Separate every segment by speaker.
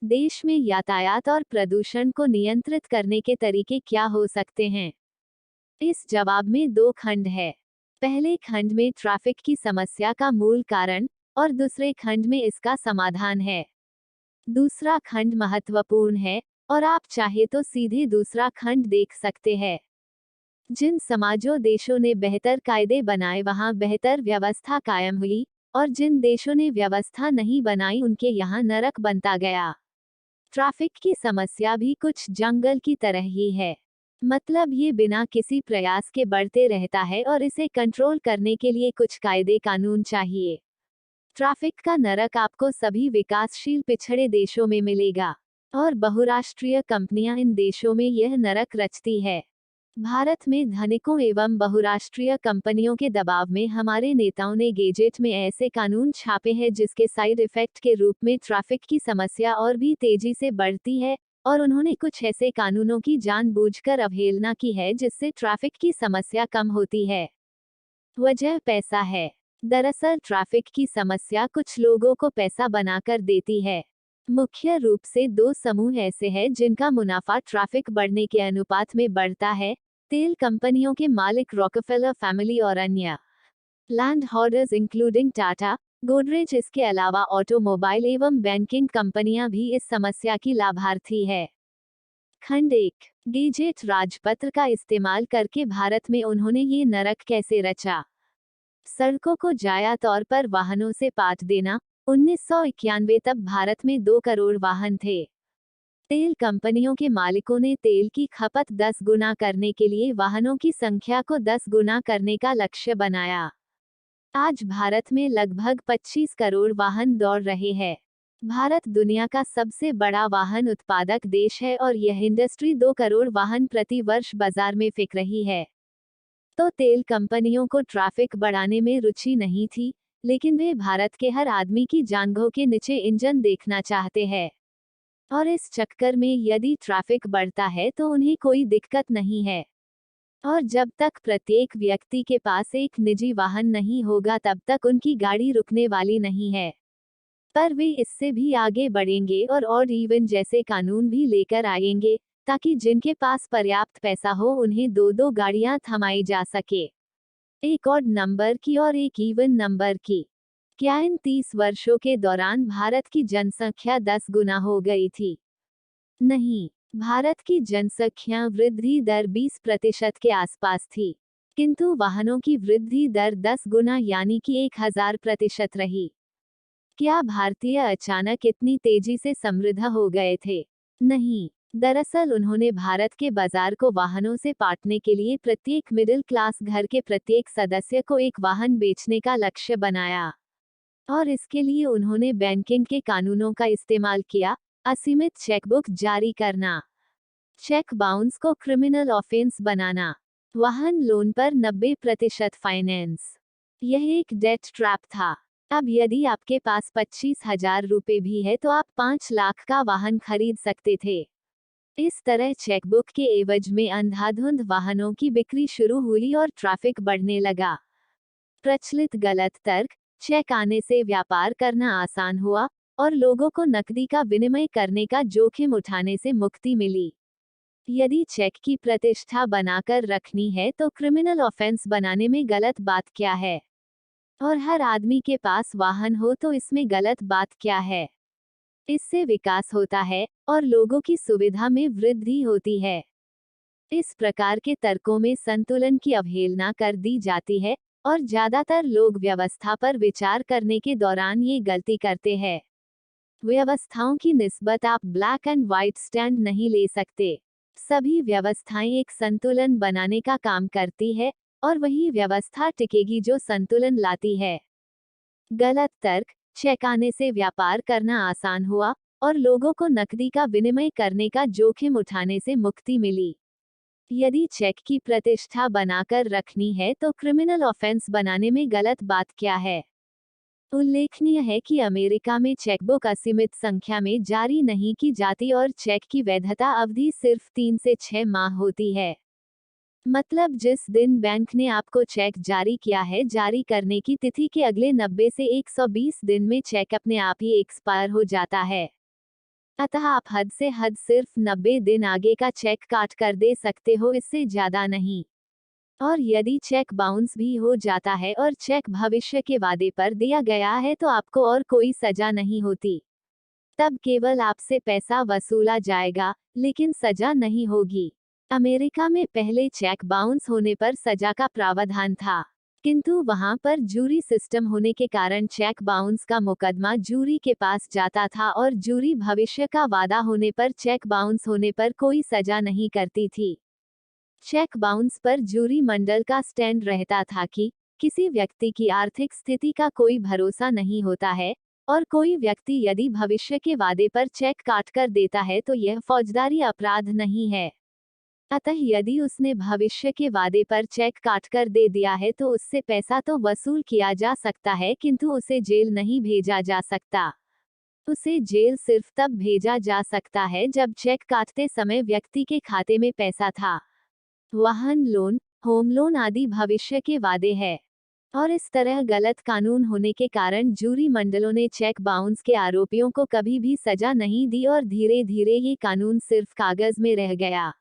Speaker 1: देश में यातायात और प्रदूषण को नियंत्रित करने के तरीके क्या हो सकते हैं? इस जवाब में दो खंड है। पहले खंड में ट्रैफिक की समस्या का मूल कारण और दूसरे खंड में इसका समाधान है। दूसरा खंड महत्वपूर्ण है और आप चाहे तो सीधे दूसरा खंड देख सकते हैं। जिन समाजों देशों ने बेहतर कायदे बनाए वहां बेहतर व्यवस्था कायम हुई, और जिन देशों ने व्यवस्था नहीं बनाई उनके यहाँ नरक बनता गया। ट्रैफिक की समस्या भी कुछ जंगल की तरह ही है। मतलब ये बिना किसी प्रयास के बढ़ते रहता है और इसे कंट्रोल करने के लिए कुछ कायदे कानून चाहिए। ट्रैफिक का नरक आपको सभी विकासशील पिछड़े देशों में मिलेगा, और बहुराष्ट्रीय कंपनियां इन देशों में यह नरक रचती है। भारत में धनिकों एवं बहुराष्ट्रीय कंपनियों के दबाव में हमारे नेताओं ने गेजेट में ऐसे कानून छापे हैं जिसके साइड इफेक्ट के रूप में ट्रैफिक की समस्या और भी तेजी से बढ़ती है, और उन्होंने कुछ ऐसे कानूनों की जानबूझकर अवहेलना की है जिससे ट्रैफिक की समस्या कम होती है। वजह पैसा है। दरअसल ट्रैफिक की समस्या कुछ लोगों को पैसा बनाकर देती है। मुख्य रूप से दो समूह ऐसे हैं जिनका मुनाफा ट्रैफिक बढ़ने के अनुपात में बढ़ता है: तेल कंपनियों के मालिक रॉकफेलर फैमिली और अन्य land holders including Tata, Godrej. इसके अलावा ऑटोमोबाइल एवं बैंकिंग कंपनियां भी इस समस्या की लाभार्थी है। खंड 1। गेजेट राजपत्र का इस्तेमाल करके भारत में उन्होंने ये नरक कैसे रचा। सड़कों को जाया तौर पर वाहनों से पाट देना। 1991 तक भारत में 2 करोड़ वाहन थे। तेल कंपनियों के मालिकों ने तेल की खपत 10 गुना करने के लिए वाहनों की संख्या को 10 गुना करने का लक्ष्य बनाया। आज भारत में लगभग 25 करोड़ वाहन दौड़ रहे हैं। भारत दुनिया का सबसे बड़ा वाहन उत्पादक देश है और यह इंडस्ट्री 2 करोड़ वाहन प्रति वर्ष बाजार में फेंक रही है। तो तेल कंपनियों को ट्रैफिक बढ़ाने में रुचि नहीं थी, लेकिन वे भारत के हर आदमी की जांघों के नीचे इंजन देखना चाहते हैं। और इस चक्कर में यदि ट्रैफिक बढ़ता है तो उन्हें कोई दिक्कत नहीं है। और जब तक प्रत्येक व्यक्ति के पास एक निजी वाहन नहीं होगा तब तक उनकी गाड़ी रुकने वाली नहीं है। पर वे इससे भी आगे बढ़ेंगे और ऑड इवन जैसे कानून भी लेकर आएंगे, ताकि जिनके पास पर्याप्त पैसा हो उन्हें 2-2 गाड़ियां थमाई जा सके, एक ऑड नंबर की और एक इवन नंबर की। क्या इन 30 वर्षों के दौरान भारत की जनसंख्या 10 गुना हो गई थी? नहीं, भारत की जनसंख्या वृद्धि दर 20% के आसपास थी, किंतु वाहनों की वृद्धि दर 10 गुना यानी कि 1000% रही। क्या भारतीय अचानक इतनी तेजी से समृद्ध हो गए थे? नहीं, दरअसल उन्होंने भारत के बाजार को वाहनों से पाटने के लिए प्रत्येक मिडिल क्लास घर के प्रत्येक सदस्य को एक वाहन बेचने का लक्ष्य बनाया। और इसके लिए उन्होंने बैंकिंग के कानूनों का इस्तेमाल किया: असीमित चेकबुक जारी करना, चेक बाउंस को क्रिमिनल ऑफेंस बनाना, वाहन लोन पर 90% फाइनेंस। यह एक डेट ट्रैप था। अब यदि आपके पास 25,000 रुपए भी है तो आप 5 लाख का वाहन खरीद सकते थे। इस तरह चेकबुक के एवज में अंधाधुंध वाहनों की बिक्री शुरू हुई और ट्रैफिक बढ़ने लगा। प्रचलित गलत तर्क: चेक आने से व्यापार करना आसान हुआ और लोगों को नकदी का विनिमय करने का जोखिम उठाने से मुक्ति मिली। यदि चेक की प्रतिष्ठा बनाकर रखनी है तो क्रिमिनल ऑफेंस बनाने में गलत बात क्या है? और हर आदमी के पास वाहन हो तो इसमें गलत बात क्या है? इससे विकास होता है और लोगों की सुविधा में वृद्धि होती है। इस प्रकार के तर्कों में संतुलन की अवहेलना कर दी जाती है, और ज्यादातर लोग व्यवस्था पर विचार करने के दौरान ये गलती करते हैं। व्यवस्थाओं की निस्बत आप ब्लैक एंड व्हाइट स्टैंड नहीं ले सकते। सभी व्यवस्थाएं एक संतुलन बनाने का काम करती है, और वही व्यवस्था टिकेगी जो संतुलन लाती है। गलत तर्क: चेक आने से व्यापार करना आसान हुआ और लोगों को नकदी का विनिमय करने का जोखिम उठाने से मुक्ति मिली। यदि चेक की प्रतिष्ठा बनाकर रखनी है तो क्रिमिनल ऑफेंस बनाने में गलत बात क्या है? उल्लेखनीय है कि अमेरिका में चेकबुक असीमित संख्या में जारी नहीं की जाती और चेक की वैधता अवधि सिर्फ 3 से 6 माह होती है। मतलब जिस दिन बैंक ने आपको चेक जारी किया है, जारी करने की तिथि के अगले 90 से 120 दिन में चेक अपने आप ही एक्सपायर हो जाता है। अतः आप हद से हद सिर्फ 90 दिन आगे का चेक काट कर दे सकते हो, इससे ज्यादा नहीं। और यदि चेक बाउंस भी हो जाता है और चेक भविष्य के वादे पर दिया गया है तो आपको और कोई सजा नहीं होती। तब केवल आपसे पैसा वसूला जाएगा, लेकिन सजा नहीं होगी। अमेरिका में पहले चेक बाउंस होने पर सजा का प्रावधान था, किंतु वहां पर जूरी सिस्टम होने के कारण चेक बाउंस का मुकदमा जूरी के पास जाता था और जूरी भविष्य का वादा होने पर चेक बाउंस होने पर कोई सजा नहीं करती थी। चेक बाउंस पर जूरी मंडल का स्टैंड रहता था कि किसी व्यक्ति की आर्थिक स्थिति का कोई भरोसा नहीं होता है, और कोई व्यक्ति यदि भविष्य के वादे पर चेक काट कर देता है तो यह फौजदारी अपराध नहीं है। अतः यदि उसने भविष्य के वादे पर चेक काट कर दे दिया है तो उससे पैसा तो वसूल किया जा सकता है, किंतु उसे जेल नहीं भेजा जा सकता। उसे जेल सिर्फ तब भेजा जा सकता है जब चेक काटते समय व्यक्ति के खाते में पैसा था। वाहन लोन, होम लोन आदि भविष्य के वादे हैं। और इस तरह गलत कानून होने के कारण जूरी मंडलों ने चेक बाउंस के आरोपियों को कभी भी सजा नहीं दी और धीरे धीरे ये कानून सिर्फ कागज में रह गया।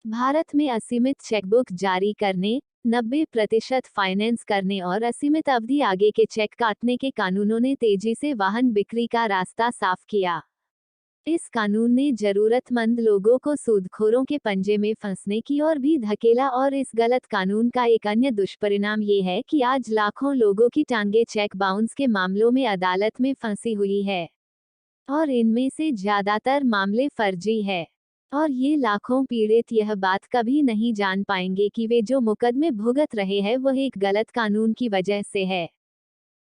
Speaker 1: भारत में असीमित चेकबुक जारी करने, 90% फाइनेंस करने और असीमित अवधि आगे के चेक काटने के कानूनों ने तेजी से वाहन बिक्री का रास्ता साफ किया। इस कानून ने जरूरतमंद लोगों को सूदखोरों के पंजे में फंसने की ओर भी धकेला, और इस गलत कानून का एक अन्य दुष्परिणाम ये है कि आज लाखों लोगों की टांगे चेक बाउंस के मामलों में अदालत में फंसी हुई है, और इनमें से ज्यादातर मामले फर्जी है। और ये लाखों पीड़ित यह बात कभी नहीं जान पाएंगे कि वे जो मुकदमे भुगत रहे हैं वह एक गलत कानून की वजह से है।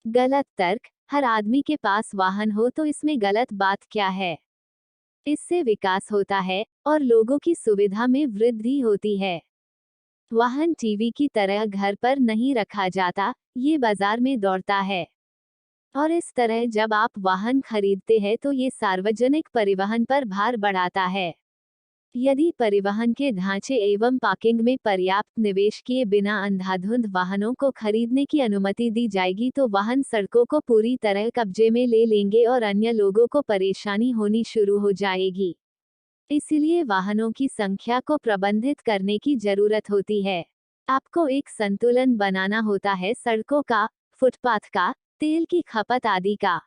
Speaker 1: गलत तर्क, हर आदमी के पास वाहन हो तो इसमें गलत बात क्या है? इससे विकास होता है और लोगों की सुविधा में वृद्धि होती है। वाहन टीवी की तरह घर पर नहीं रखा जाता, ये बाजार में दौड़ता है। और इस तरह जब आप वाहन खरीदते हैं तो ये सार्वजनिक परिवहन पर भार बढ़ाता है। यदि परिवहन के ढांचे एवं पार्किंग में पर्याप्त निवेश किए बिना अंधाधुंध वाहनों को खरीदने की अनुमति दी जाएगी तो वाहन सड़कों को पूरी तरह कब्जे में ले लेंगे और अन्य लोगों को परेशानी होनी शुरू हो जाएगी। इसलिए वाहनों की संख्या को प्रबंधित करने की जरूरत होती है। आपको एक संतुलन बनाना होता है सड़कों का, फुटपाथ का, तेल की खपत आदि का।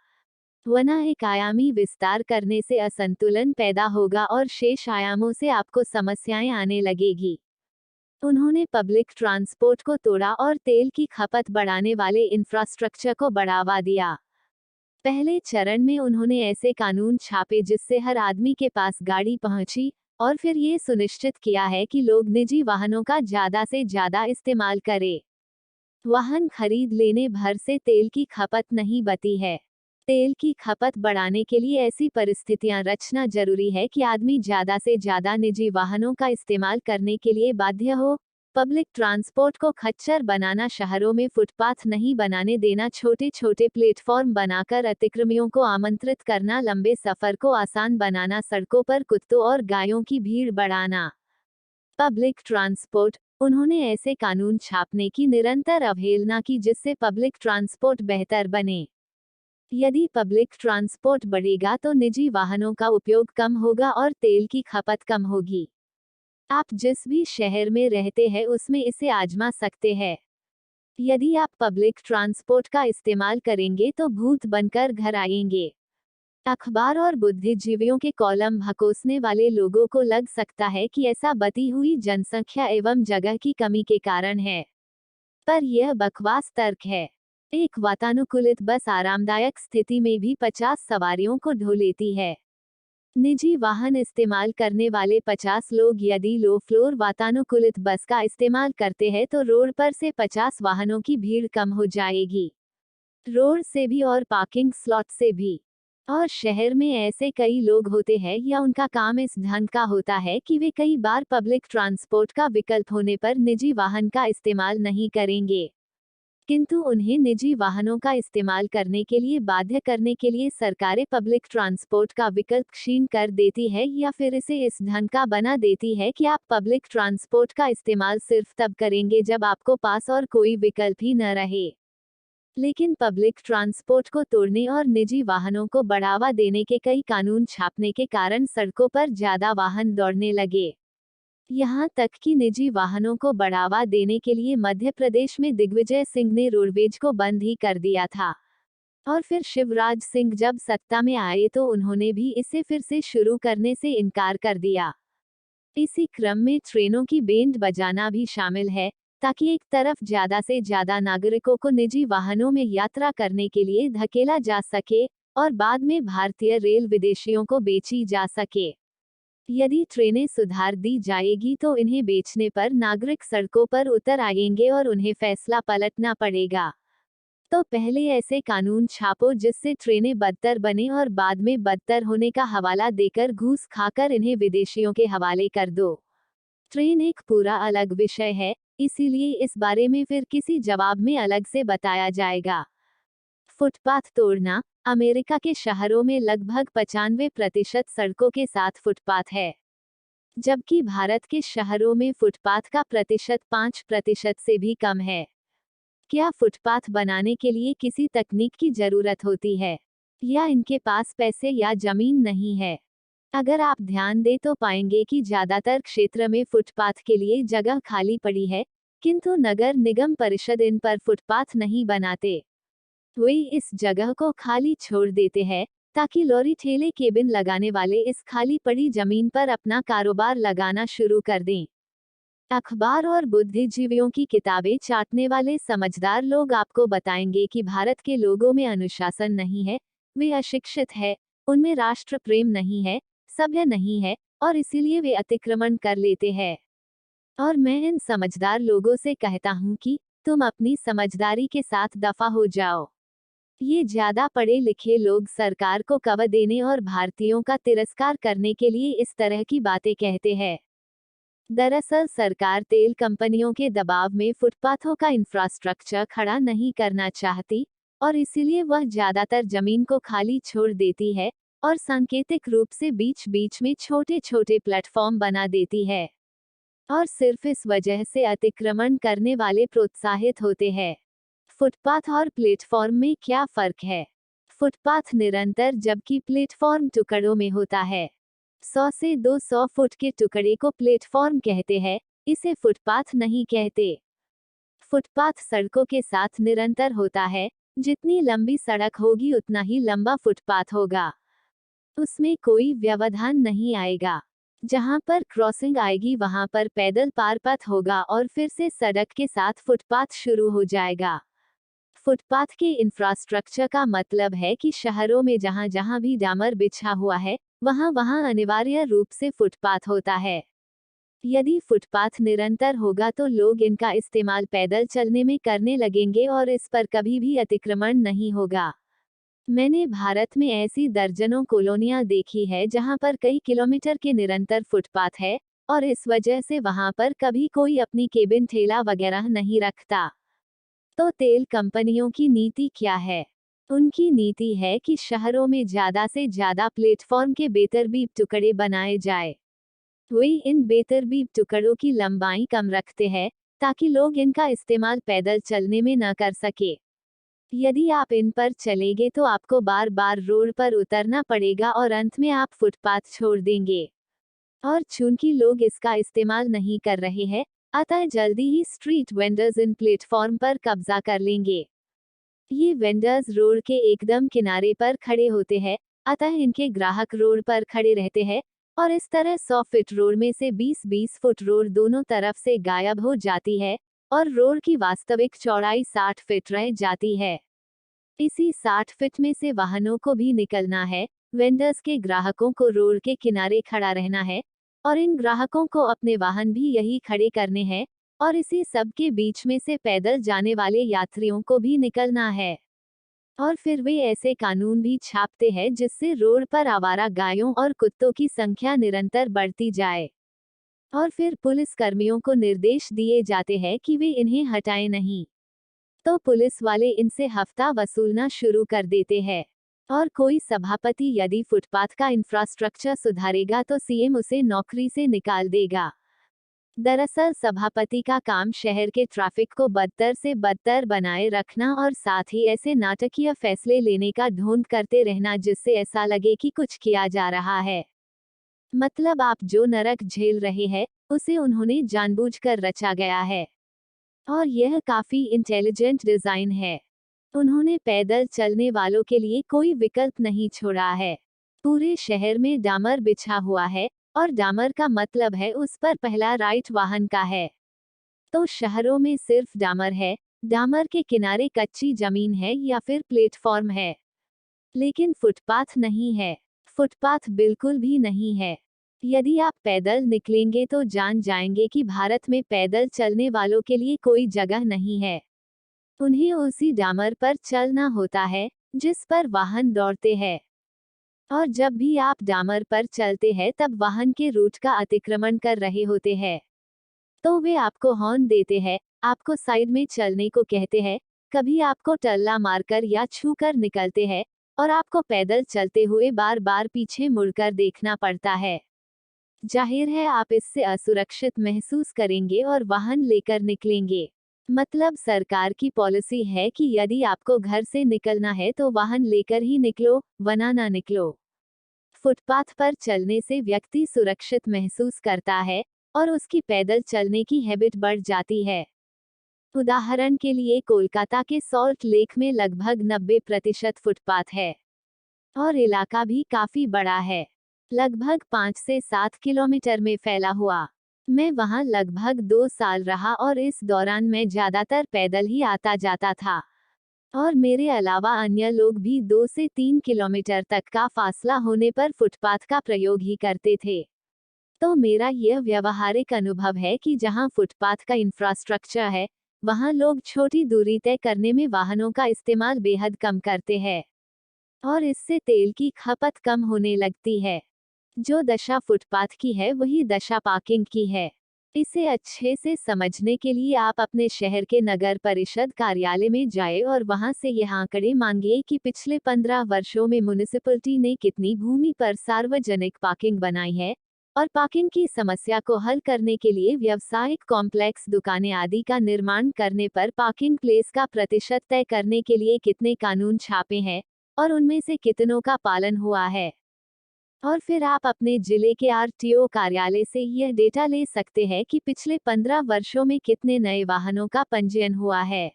Speaker 1: वरना एक आयामी विस्तार करने से असंतुलन पैदा होगा और शेष आयामों से आपको समस्याएं आने लगेगी। उन्होंने पब्लिक ट्रांसपोर्ट को तोड़ा और तेल की खपत बढ़ाने वाले इंफ्रास्ट्रक्चर को बढ़ावा दिया। पहले चरण में उन्होंने ऐसे कानून छापे जिससे हर आदमी के पास गाड़ी पहुंची, और फिर ये सुनिश्चित किया है कि लोग निजी वाहनों का ज्यादा से ज्यादा इस्तेमाल करें। वाहन खरीद लेने भर से तेल की खपत नहीं बची है। तेल की खपत बढ़ाने के लिए ऐसी परिस्थितियां रचना जरूरी है कि आदमी ज्यादा से ज्यादा निजी वाहनों का इस्तेमाल करने के लिए बाध्य हो। पब्लिक ट्रांसपोर्ट को खच्चर बनाना, शहरों में फुटपाथ नहीं बनाने देना, छोटे छोटे प्लेटफॉर्म बनाकर अतिक्रमियों को आमंत्रित करना, लंबे सफर को आसान बनाना, सड़कों पर कुत्तों और गायों की भीड़ बढ़ाना। पब्लिक ट्रांसपोर्ट, उन्होंने ऐसे कानून छापने की निरंतर अवहेलना की जिससे पब्लिक ट्रांसपोर्ट बेहतर बने। यदि पब्लिक ट्रांसपोर्ट बढ़ेगा तो निजी वाहनों का उपयोग कम होगा और तेल की खपत कम होगी। आप जिस भी शहर में रहते हैं उसमें इसे आजमा सकते हैं। यदि आप पब्लिक ट्रांसपोर्ट का इस्तेमाल करेंगे तो भूत बनकर घर आएंगे। अखबार और बुद्धिजीवियों के कॉलम भकोसने वाले लोगों को लग सकता है कि ऐसा बती हुई जनसंख्या एवं जगह की कमी के कारण है, पर यह बकवास तर्क है। एक वातानुकूलित बस आरामदायक स्थिति में भी 50 सवारियों को ढो लेती है। निजी वाहन इस्तेमाल करने वाले 50 लोग यदि लो फ्लोर वातानुकूलित बस का इस्तेमाल करते हैं तो रोड पर से 50 वाहनों की भीड़ कम हो जाएगी, रोड से भी और पार्किंग स्लॉट से भी। और शहर में ऐसे कई लोग होते हैं या उनका काम इस ढंग का होता है कि वे कई बार पब्लिक ट्रांसपोर्ट का विकल्प होने पर निजी वाहन का इस्तेमाल नहीं करेंगे, किंतु उन्हें निजी वाहनों का इस्तेमाल करने के लिए बाध्य करने के लिए सरकारें पब्लिक ट्रांसपोर्ट का विकल्प क्षीण कर देती है या फिर इसे इस ढंग का बना देती है कि आप पब्लिक ट्रांसपोर्ट का इस्तेमाल सिर्फ तब करेंगे जब आपको पास और कोई विकल्प ही न रहे। लेकिन पब्लिक ट्रांसपोर्ट को तोड़ने और निजी वाहनों को बढ़ावा देने के कई कानून छापने के कारण सड़कों पर ज्यादा वाहन दौड़ने लगे। यहाँ तक कि निजी वाहनों को बढ़ावा देने के लिए मध्य प्रदेश में दिग्विजय सिंह ने रोडवेज को बंद ही कर दिया था। और फिर शिवराज सिंह जब सत्ता में आए तो उन्होंने भी इसे फिर से शुरू करने से इनकार कर दिया। इसी क्रम में ट्रेनों की बैंड बजाना भी शामिल है, ताकि एक तरफ ज्यादा से ज्यादा नागरिकों को निजी वाहनों में यात्रा करने के लिए धकेला जा सके और बाद में भारतीय रेल विदेशियों को बेची जा सके। यदि ट्रेनें सुधार दी जाएगी तो इन्हें बेचने पर नागरिक सड़कों पर उतर आएंगे और उन्हें फैसला पलटना पड़ेगा। तो पहले ऐसे कानून छापो जिससे ट्रेनें बदतर बने और बाद में बदतर होने का हवाला देकर घूस खाकर इन्हें विदेशियों के हवाले कर दो। ट्रेन एक पूरा अलग विषय है, इसीलिए इस बारे में फिर किसी जवाब में अलग से बताया जाएगा। फुटपाथ तोड़ना। अमेरिका के शहरों में लगभग 95% सड़कों के साथ फुटपाथ है, जबकि भारत के शहरों में फुटपाथ का प्रतिशत 5% से भी कम है। क्या फुटपाथ बनाने के लिए किसी तकनीक की जरूरत होती है, या इनके पास पैसे या जमीन नहीं है? अगर आप ध्यान दें तो पाएंगे कि ज्यादातर क्षेत्र में फुटपाथ के लिए जगह खाली पड़ी है, किंतु नगर निगम परिषद इन पर फुटपाथ नहीं बनाते। वे इस जगह को खाली छोड़ देते हैं ताकि लॉरी ठेले केबिन लगाने वाले इस खाली पड़ी जमीन पर अपना कारोबार लगाना शुरू कर दें। अखबार और बुद्धिजीवियों की किताबें चाटने वाले समझदार लोग आपको बताएंगे कि भारत के लोगों में अनुशासन नहीं है, वे अशिक्षित है, उनमें राष्ट्र प्रेम नहीं है, सभ्य नहीं है, और इसीलिए वे अतिक्रमण कर लेते हैं। और मैं इन समझदार लोगों से कहता हूँ कि तुम अपनी समझदारी के साथ दफा हो जाओ। ये ज्यादा पढ़े लिखे लोग सरकार को कवर देने और भारतीयों का तिरस्कार करने के लिए इस तरह की बातें कहते हैं। दरअसल सरकार तेल कंपनियों के दबाव में फुटपाथों का इंफ्रास्ट्रक्चर खड़ा नहीं करना चाहती, और इसीलिए वह ज्यादातर जमीन को खाली छोड़ देती है और सांकेतिक रूप से बीच बीच में छोटे छोटे प्लेटफॉर्म बना देती है। और सिर्फ इस वजह से अतिक्रमण करने वाले प्रोत्साहित होते हैं। फुटपाथ और प्लेटफॉर्म में क्या फर्क है? फुटपाथ निरंतर जबकि प्लेटफॉर्म टुकड़ों में होता है। 100 से 200 फुट के टुकड़े को प्लेटफॉर्म कहते हैं, इसे फुटपाथ नहीं कहते। फुटपाथ सड़कों के साथ निरंतर होता है, जितनी लंबी सड़क होगी उतना ही लंबा फुटपाथ होगा। उसमें कोई व्यवधान नहीं आएगा। जहां पर क्रॉसिंग आएगी वहां पर पैदल पार पथ होगा और फिर से सड़क के साथ फुटपाथ शुरू हो जाएगा। फुटपाथ के इंफ्रास्ट्रक्चर का मतलब है कि शहरों में जहां जहां भी डामर बिछा हुआ है, वहां वहां अनिवार्य रूप से फुटपाथ होता है। यदि फुटपाथ निरंतर होगा तो लोग इनका इस्तेमाल पैदल चलने में करने लगेंगे और इस पर कभी भी अतिक्रमण नहीं होगा। मैंने भारत में ऐसी दर्जनों कॉलोनियां देखी है जहां पर कई किलोमीटर के निरंतर फुटपाथ है, और इस वजह से वहां पर कभी कोई अपनी केबिन ठेला वगैरह नहीं रखता। तो तेल कंपनियों की नीति क्या है? उनकी नीति है कि शहरों में ज्यादा से ज्यादा प्लेटफॉर्म के बेतरतीब टुकड़े बनाए जाए। वे इन बेतरतीब टुकड़ों की लंबाई कम रखते हैं ताकि लोग इनका इस्तेमाल पैदल चलने में न कर सके। यदि आप इन पर चलेंगे तो आपको बार बार रोड पर उतरना पड़ेगा और अंत में आप फुटपाथ छोड़ देंगे। और चूंकि लोग इसका इस्तेमाल नहीं कर रहे हैं, अतः जल्दी ही स्ट्रीट वेंडर्स इन प्लेटफॉर्म पर कब्जा कर लेंगे। ये वेंडर्स रोड के एकदम किनारे पर खड़े होते हैं, अतः इनके ग्राहक रोड पर खड़े रहते हैं, और इस तरह 100 फीट रोड में से 20-20 फुट रोड दोनों तरफ से गायब हो जाती है और रोड की वास्तविक चौड़ाई 60 फीट रह जाती है। इसी 60 फीट में से वाहनों को भी निकलना है, वेंडर्स के ग्राहकों को रोड के किनारे खड़ा रहना है, और इन ग्राहकों को अपने वाहन भी यही खड़े करने हैं, और इसी सब के बीच में से पैदल जाने वाले यात्रियों को भी निकलना है। और फिर वे ऐसे कानून भी छापते हैं जिससे रोड पर आवारा गायों और कुत्तों की संख्या निरंतर बढ़ती जाए। और फिर पुलिस कर्मियों को निर्देश दिए जाते हैं कि वे इन्हें हटाएं नहीं, तो पुलिस वाले इनसे हफ्ता वसूलना शुरू कर देते हैं। और कोई सभापति यदि फुटपाथ का इंफ्रास्ट्रक्चर सुधारेगा तो सीएम उसे नौकरी से निकाल देगा। दरअसल सभापति का काम शहर के ट्रैफिक को बदतर से बदतर बनाए रखना और साथ ही ऐसे नाटकीय फैसले लेने का ढोंग करते रहना जिससे ऐसा लगे कि कुछ किया जा रहा है। मतलब आप जो नरक झेल रहे हैं उसे उन्होंने जानबूझकर रचा गया है। और यह काफी इंटेलिजेंट डिजाइन है। उन्होंने पैदल चलने वालों के लिए कोई विकल्प नहीं छोड़ा है। पूरे शहर में डामर बिछा हुआ है और डामर का मतलब है उस पर पहला राइट वाहन का है। तो शहरों में सिर्फ डामर है, डामर के किनारे कच्ची जमीन है या फिर प्लेटफॉर्म है, लेकिन फुटपाथ नहीं है। फुटपाथ बिल्कुल भी नहीं है। यदि आप पैदल निकलेंगे तो जान जाएंगे कि भारत में पैदल चलने वालों के लिए कोई जगह नहीं है। उन्हें उसी डामर पर चलना होता है जिस पर वाहन दौड़ते हैं। और जब भी आप डामर पर चलते हैं तब वाहन के रूट का अतिक्रमण कर रहे होते हैं, तो वे आपको हॉर्न देते हैं, आपको साइड में चलने को कहते हैं, कभी आपको टल्ला मारकर या छूकर निकलते हैं, और आपको पैदल चलते हुए बार बार पीछे मुड़कर देखना पड़ता है। जाहिर है आप इससे असुरक्षित महसूस करेंगे और वाहन लेकर निकलेंगे। मतलब सरकार की पॉलिसी है कि यदि आपको घर से निकलना है तो वाहन लेकर ही निकलो, वरना ना निकलो। फुटपाथ पर चलने से व्यक्ति सुरक्षित महसूस करता है और उसकी पैदल चलने की हैबिट बढ़ जाती है। उदाहरण के लिए कोलकाता के सॉल्ट लेक में लगभग 90% फुटपाथ है और इलाका भी काफी बड़ा है, लगभग 5 से 7 किलोमीटर में फैला हुआ। मैं वहां लगभग 2 साल रहा और इस दौरान मैं ज्यादातर पैदल ही आता जाता था और मेरे अलावा अन्य लोग भी 2 से 3 किलोमीटर तक का फासला होने पर फुटपाथ का प्रयोग ही करते थे। तो मेरा यह व्यवहारिक अनुभव है कि जहां फुटपाथ का इंफ्रास्ट्रक्चर है, वहां लोग छोटी दूरी तय करने में वाहनों का इस्तेमाल बेहद कम करते हैं और इससे तेल की खपत कम होने लगती है। जो दशा फुटपाथ की है वही दशा पार्किंग की है। इसे अच्छे से समझने के लिए आप अपने शहर के नगर परिषद कार्यालय में जाएं और वहां से यह आंकड़े मांगिए कि पिछले 15 वर्षों में म्युनिसिपैलिटी ने कितनी भूमि पर सार्वजनिक पार्किंग बनाई है और पार्किंग की समस्या को हल करने के लिए व्यावसायिक कॉम्प्लेक्स, दुकानें आदि का निर्माण करने पर पार्किंग प्लेस का प्रतिशत तय करने के लिए कितने कानून छापे हैं और उनमें से कितनों का पालन हुआ है। और फिर आप अपने जिले के आरटीओ कार्यालय से यह डेटा ले सकते हैं कि पिछले 15 वर्षों में कितने नए वाहनों का पंजीयन हुआ है।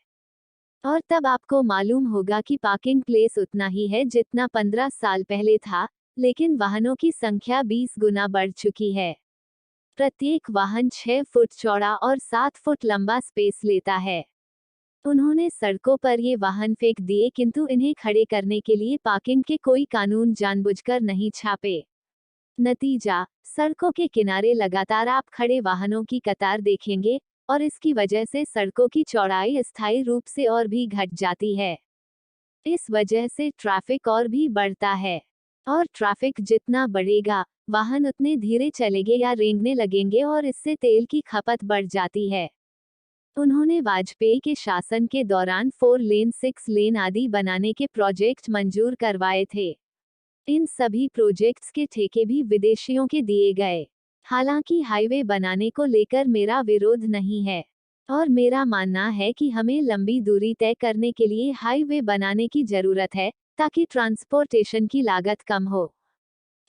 Speaker 1: और तब आपको मालूम होगा कि पार्किंग प्लेस उतना ही है जितना 15 साल पहले था, लेकिन वाहनों की संख्या 20 गुना बढ़ चुकी है। प्रत्येक वाहन 6 फुट चौड़ा और 7 फुट लंबा स्पेस लेता है। उन्होंने सड़कों पर ये वाहन फेंक दिए किंतु इन्हें खड़े करने के लिए पार्किंग के कोई कानून जानबूझकर नहीं छापे। नतीजा, सड़कों के किनारे लगातार आप खड़े वाहनों की कतार देखेंगे और इसकी वजह से सड़कों की चौड़ाई स्थायी रूप से और भी घट जाती है। इस वजह से ट्रैफिक और भी बढ़ता है और ट्रैफिक जितना बढ़ेगा, वाहन उतने धीरे चलेंगे या रेंगने लगेंगे और इससे तेल की खपत बढ़ जाती है। उन्होंने वाजपेयी के शासन के दौरान 4 लेन 6 लेन आदि बनाने के प्रोजेक्ट मंजूर करवाए थे। इन सभी प्रोजेक्ट्स के ठेके भी विदेशियों के दिए गए। हालांकि हाईवे बनाने को लेकर मेरा विरोध नहीं है और मेरा मानना है कि हमें लंबी दूरी तय करने के लिए हाईवे बनाने की जरूरत है ताकि ट्रांसपोर्टेशन की लागत कम हो।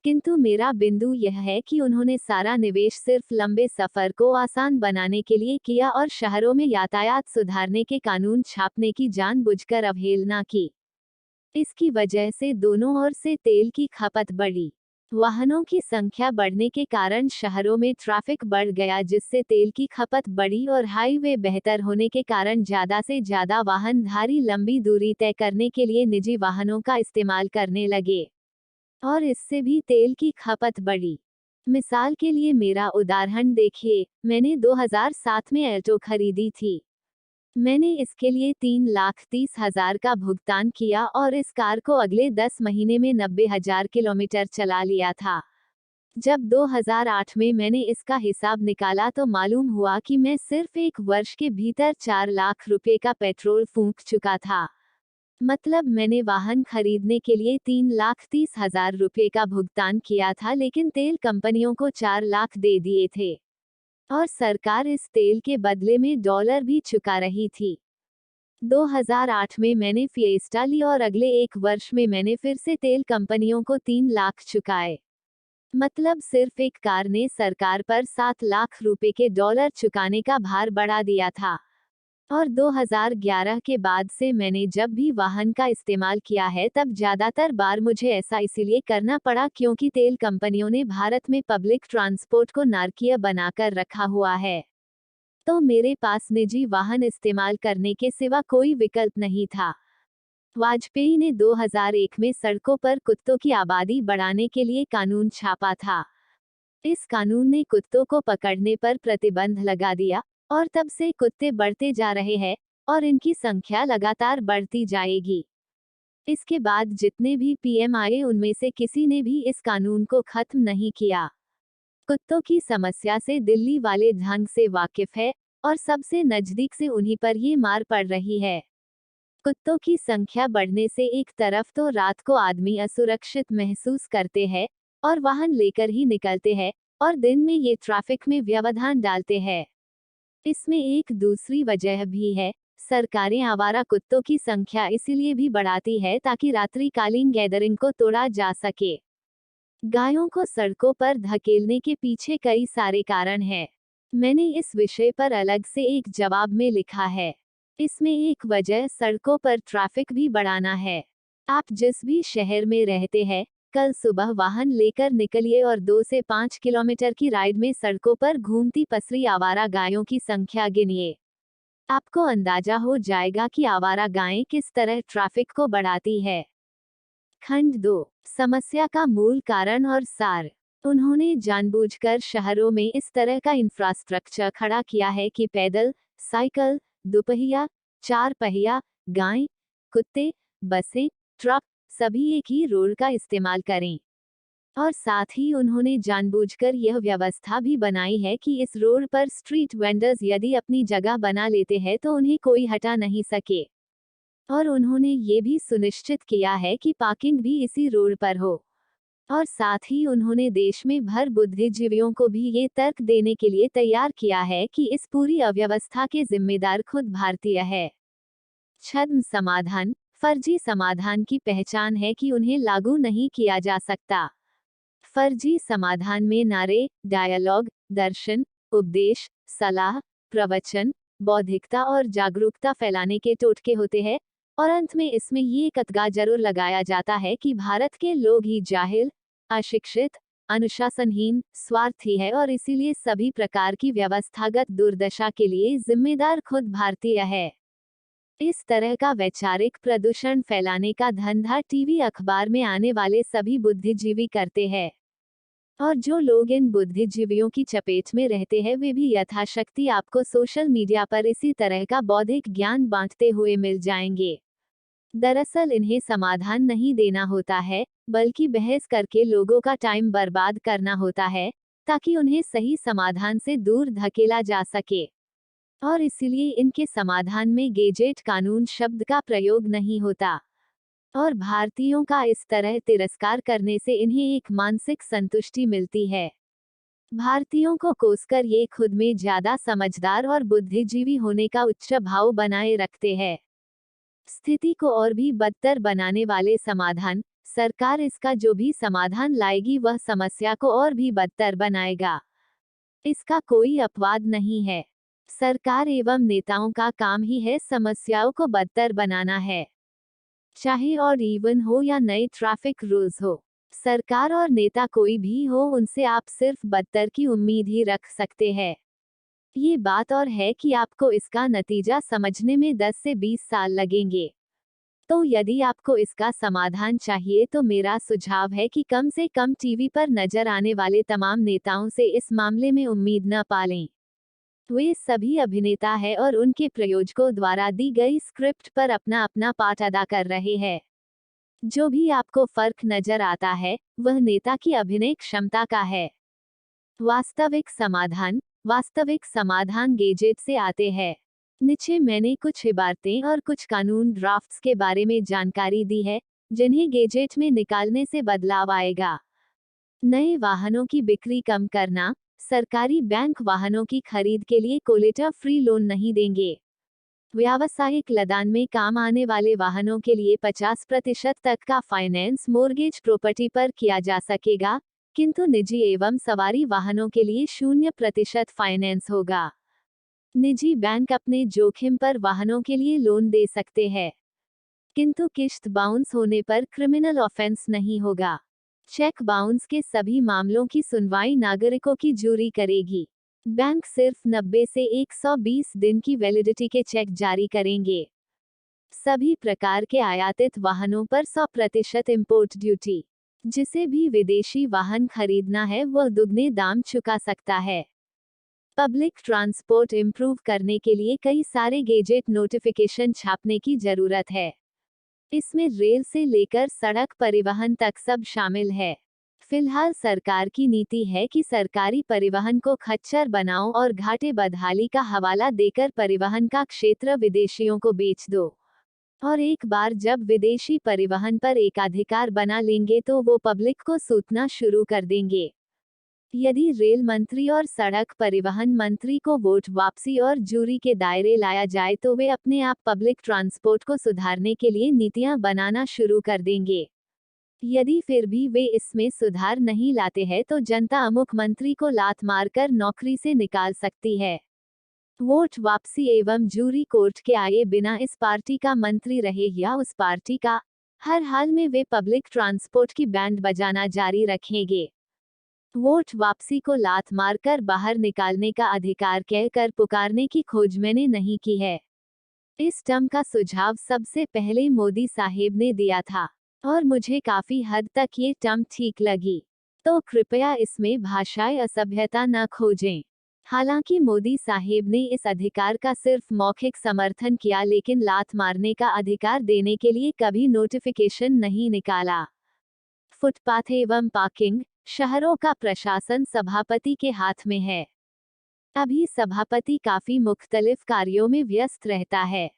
Speaker 1: किंतु मेरा बिंदु यह है कि उन्होंने सारा निवेश सिर्फ लंबे सफर को आसान बनाने के लिए किया और शहरों में यातायात सुधारने के कानून छापने की जानबूझकर अवहेलना की। इसकी वजह से दोनों ओर से तेल की खपत बढ़ी। वाहनों की संख्या बढ़ने के कारण शहरों में ट्रैफिक बढ़ गया जिससे तेल की खपत बढ़ी और हाईवे बेहतर होने के कारण ज्यादा से ज्यादा वाहनधारी लंबी दूरी तय करने के लिए निजी वाहनों का इस्तेमाल करने लगे और इससे भी तेल की खपत बढ़ी। मिसाल के लिए मेरा उदाहरण देखिए, मैंने 2007 में अल्टो खरीदी थी। मैंने इसके लिए 3,30,000 का भुगतान किया और इस कार को अगले 10 महीने में 90,000 किलोमीटर चला लिया था। जब 2008 में मैंने इसका हिसाब निकाला तो मालूम हुआ कि मैं सिर्फ 1 वर्ष के भीतर 4 लाख रुपए का पेट्रोल फूंक चुका था। मतलब मैंने वाहन खरीदने के लिए 3,30,000 रुपए का भुगतान किया था लेकिन तेल कंपनियों को 4 लाख दे दिए थे। और सरकार इस तेल के बदले में डॉलर भी चुका रही थी। 2008 में मैंने फिएस्टा ली और अगले 1 वर्ष में मैंने फिर से तेल कंपनियों को 3 लाख चुकाए। मतलब सिर्फ एक कार ने सरकार पर 7 लाख रुपए के डॉलर चुकाने का भार बढ़ा दिया था। और 2011 के बाद से मैंने जब भी वाहन का इस्तेमाल किया है तब ज्यादातर बार मुझे ऐसा इसीलिए करना पड़ा क्योंकि तेल कंपनियों ने भारत में पब्लिक ट्रांसपोर्ट को नारकीय बनाकर रखा हुआ है। तो मेरे पास निजी वाहन इस्तेमाल करने के सिवा कोई विकल्प नहीं था। वाजपेयी ने 2001 में सड़कों पर कुत्तों की आबादी बढ़ाने के लिए कानून छापा था। इस कानून ने कुत्तों को पकड़ने पर प्रतिबंध लगा दिया और तब से कुत्ते बढ़ते जा रहे हैं और इनकी संख्या लगातार बढ़ती जाएगी। इसके बाद जितने भी पीएम आए उनमें से किसी ने भी इस कानून को खत्म नहीं किया। कुत्तों की समस्या से दिल्ली वाले ढंग से वाकिफ है और सबसे नजदीक से उन्हीं पर ये मार पड़ रही है। कुत्तों की संख्या बढ़ने से एक तरफ तो रात को आदमी असुरक्षित महसूस करते हैं और वाहन लेकर ही निकलते हैं और दिन में ये ट्रैफिक में व्यवधान डालते हैं। इसमें एक दूसरी वजह भी है, सरकारें आवारा कुत्तों की संख्या इसीलिए भी बढ़ाती है ताकि रात्रिकालीन गैदरिंग को तोड़ा जा सके। गायों को सड़कों पर धकेलने के पीछे कई सारे कारण हैं। मैंने इस विषय पर अलग से एक जवाब में लिखा है। इसमें एक वजह सड़कों पर ट्रैफिक भी बढ़ाना है। आप जिस भी शहर में रहते हैं, कल सुबह वाहन लेकर निकलिए और 2 से 5 किलोमीटर की राइड में सड़कों पर घूमती पसरी आवारा गायों की संख्या गिनिए। आपको अंदाजा हो जाएगा कि आवारा गायें किस तरह ट्रैफिक को बढ़ाती है। खंड 2, समस्या का मूल कारण और सार। उन्होंने जानबूझकर शहरों में इस तरह का इंफ्रास्ट्रक्चर खड़ा किया है कि पैदल, साइकिल, दोपहिया, 4 पहिया, गाय, कुत्ते, बसें, ट्रक सभी एक ही रोड का इस्तेमाल करें। और साथ ही उन्होंने जानबूझकर यह व्यवस्था भी बनाई है कि इस रोड पर स्ट्रीट वेंडर्स यदि अपनी जगह बना लेते हैं तो उन्हें कोई हटा नहीं सके। और उन्होंने ये भी सुनिश्चित किया है कि पार्किंग भी इसी रोड पर हो। और साथ ही उन्होंने देश में भर बुद्धिजीवियों को भी ये तर्क देने के लिए तैयार किया है कि इस पूरी अव्यवस्था के जिम्मेदार खुद भारतीय है। छद्म समाधान, फर्जी समाधान की पहचान है कि उन्हें लागू नहीं किया जा सकता। फर्जी समाधान में नारे, डायलॉग, दर्शन, उपदेश, सलाह, प्रवचन, बौद्धिकता और जागरूकता फैलाने के टोटके होते हैं और अंत में इसमें ये कतगा जरूर लगाया जाता है कि भारत के लोग ही जाहिल, अशिक्षित, अनुशासनहीन, स्वार्थी है और इसीलिए सभी प्रकार की व्यवस्थागत दुर्दशा के लिए जिम्मेदार खुद भारतीय है। इस तरह का वैचारिक प्रदूषण फैलाने का धंधा टीवी अखबार में आने वाले सभी बुद्धिजीवी करते हैं। और जो लोग इन बुद्धिजीवियों की चपेट में रहते हैं वे भी यथाशक्ति आपको सोशल मीडिया पर इसी तरह का बौद्धिक ज्ञान बांटते हुए मिल जाएंगे। दरअसल इन्हें समाधान नहीं देना होता है, बल्कि बहस करके लोगों का टाइम बर्बाद करना होता है, ताकि उन्हें सही समाधान से दूर धकेला जा सके। और इसीलिए इनके समाधान में गैजेट कानून शब्द का प्रयोग नहीं होता। और भारतीयों का इस तरह तिरस्कार करने से इन्हें एक मानसिक संतुष्टि मिलती है। भारतीयों को कोसकर ये खुद में ज्यादा समझदार और बुद्धिजीवी होने का उच्च भाव बनाए रखते हैं। स्थिति को और भी बदतर बनाने वाले समाधान, सरकार इसका जो भी समाधान लाएगी वह समस्या को और भी बदतर बनाएगा। इसका कोई अपवाद नहीं है। सरकार एवं नेताओं का काम ही है समस्याओं को बदतर बनाना है। चाहे और इवन हो या नए ट्रैफिक रूल्स हो, सरकार और नेता कोई भी हो उनसे आप सिर्फ बदतर की उम्मीद ही रख सकते हैं। ये बात और है कि आपको इसका नतीजा समझने में 10 से 20 साल लगेंगे। तो यदि आपको इसका समाधान चाहिए तो मेरा सुझाव है कि कम से कम टीवी पर नजर आने वाले तमाम नेताओं से इस मामले में उम्मीद न पालें। वे सभी अभिनेता हैं और उनके प्रयोजकों द्वारा दी गई स्क्रिप्ट पर अपना अपना पार्ट अदा कर रहे हैं। जो भी आपको फर्क नजर आता है वह नेता की अभिनय क्षमता का है। वास्तविक समाधान गैजेट से आते हैं। नीचे मैंने कुछ इबारतें और कुछ कानून ड्राफ्ट्स के बारे में जानकारी दी है जिन्हें गैजेट में निकालने से बदलाव आएगा। नए वाहनों की बिक्री कम करना, सरकारी बैंक वाहनों की खरीद के लिए कोलेटा फ्री लोन नहीं देंगे। व्यावसायिक लदान में काम आने वाले वाहनों के लिए 50% तक का फाइनेंस मोर्गेज प्रॉपर्टी पर किया जा सकेगा, किंतु निजी एवं सवारी वाहनों के लिए 0% फाइनेंस होगा। निजी बैंक अपने जोखिम पर वाहनों के लिए लोन दे सकते हैं, किंतु किश्त बाउंस होने पर क्रिमिनल ऑफेंस नहीं होगा। चेक बाउंस के सभी मामलों की सुनवाई नागरिकों की जूरी करेगी। बैंक सिर्फ 90 से 120 दिन की वैलिडिटी के चेक जारी करेंगे। सभी प्रकार के आयातित वाहनों पर 100% इंपोर्ट ड्यूटी। जिसे भी विदेशी वाहन खरीदना है वह दुगने दाम चुका सकता है। पब्लिक ट्रांसपोर्ट इंप्रूव करने के लिए कई सारे गेजेट नोटिफिकेशन छापने की जरूरत है। इसमें रेल से लेकर सड़क परिवहन तक सब शामिल है। फिलहाल सरकार की नीति है कि सरकारी परिवहन को खच्चर बनाओ और घाटे बदहाली का हवाला देकर परिवहन का क्षेत्र विदेशियों को बेच दो। और एक बार जब विदेशी परिवहन पर एकाधिकार बना लेंगे तो वो पब्लिक को सूतना शुरू कर देंगे। यदि रेल मंत्री और सड़क परिवहन मंत्री को वोट वापसी और जूरी के दायरे लाया जाए तो वे अपने आप पब्लिक ट्रांसपोर्ट को सुधारने के लिए नीतियां बनाना शुरू कर देंगे। यदि फिर भी वे इसमें सुधार नहीं लाते हैं तो जनता अमुक मंत्री को लात मारकर नौकरी से निकाल सकती है। वोट वापसी एवं जूरी कोर्ट के आए बिना इस पार्टी का मंत्री रहे या उस पार्टी का, हर हाल में वे पब्लिक ट्रांसपोर्ट की बैंड बजाना जारी रखेंगे। वोट वापसी को लात मारकर बाहर निकालने का अधिकार कहकर पुकारने की खोज मैंने नहीं की है। इस टर्म का सुझाव सबसे पहले मोदी साहेब ने दिया था और मुझे काफी हद तक ये टर्म ठीक लगी, तो कृपया इसमें भाषाई असभ्यता न खोजें। हालांकि मोदी साहेब ने इस अधिकार का सिर्फ मौखिक समर्थन किया लेकिन लात मारने का अधिकार देने के लिए कभी नोटिफिकेशन नहीं निकाला। फुटपाथ एवं पार्किंग, शहरों का प्रशासन सभापति के हाथ में है। अभी सभापति काफी मुख्तलिफ कार्यों में व्यस्त रहता है।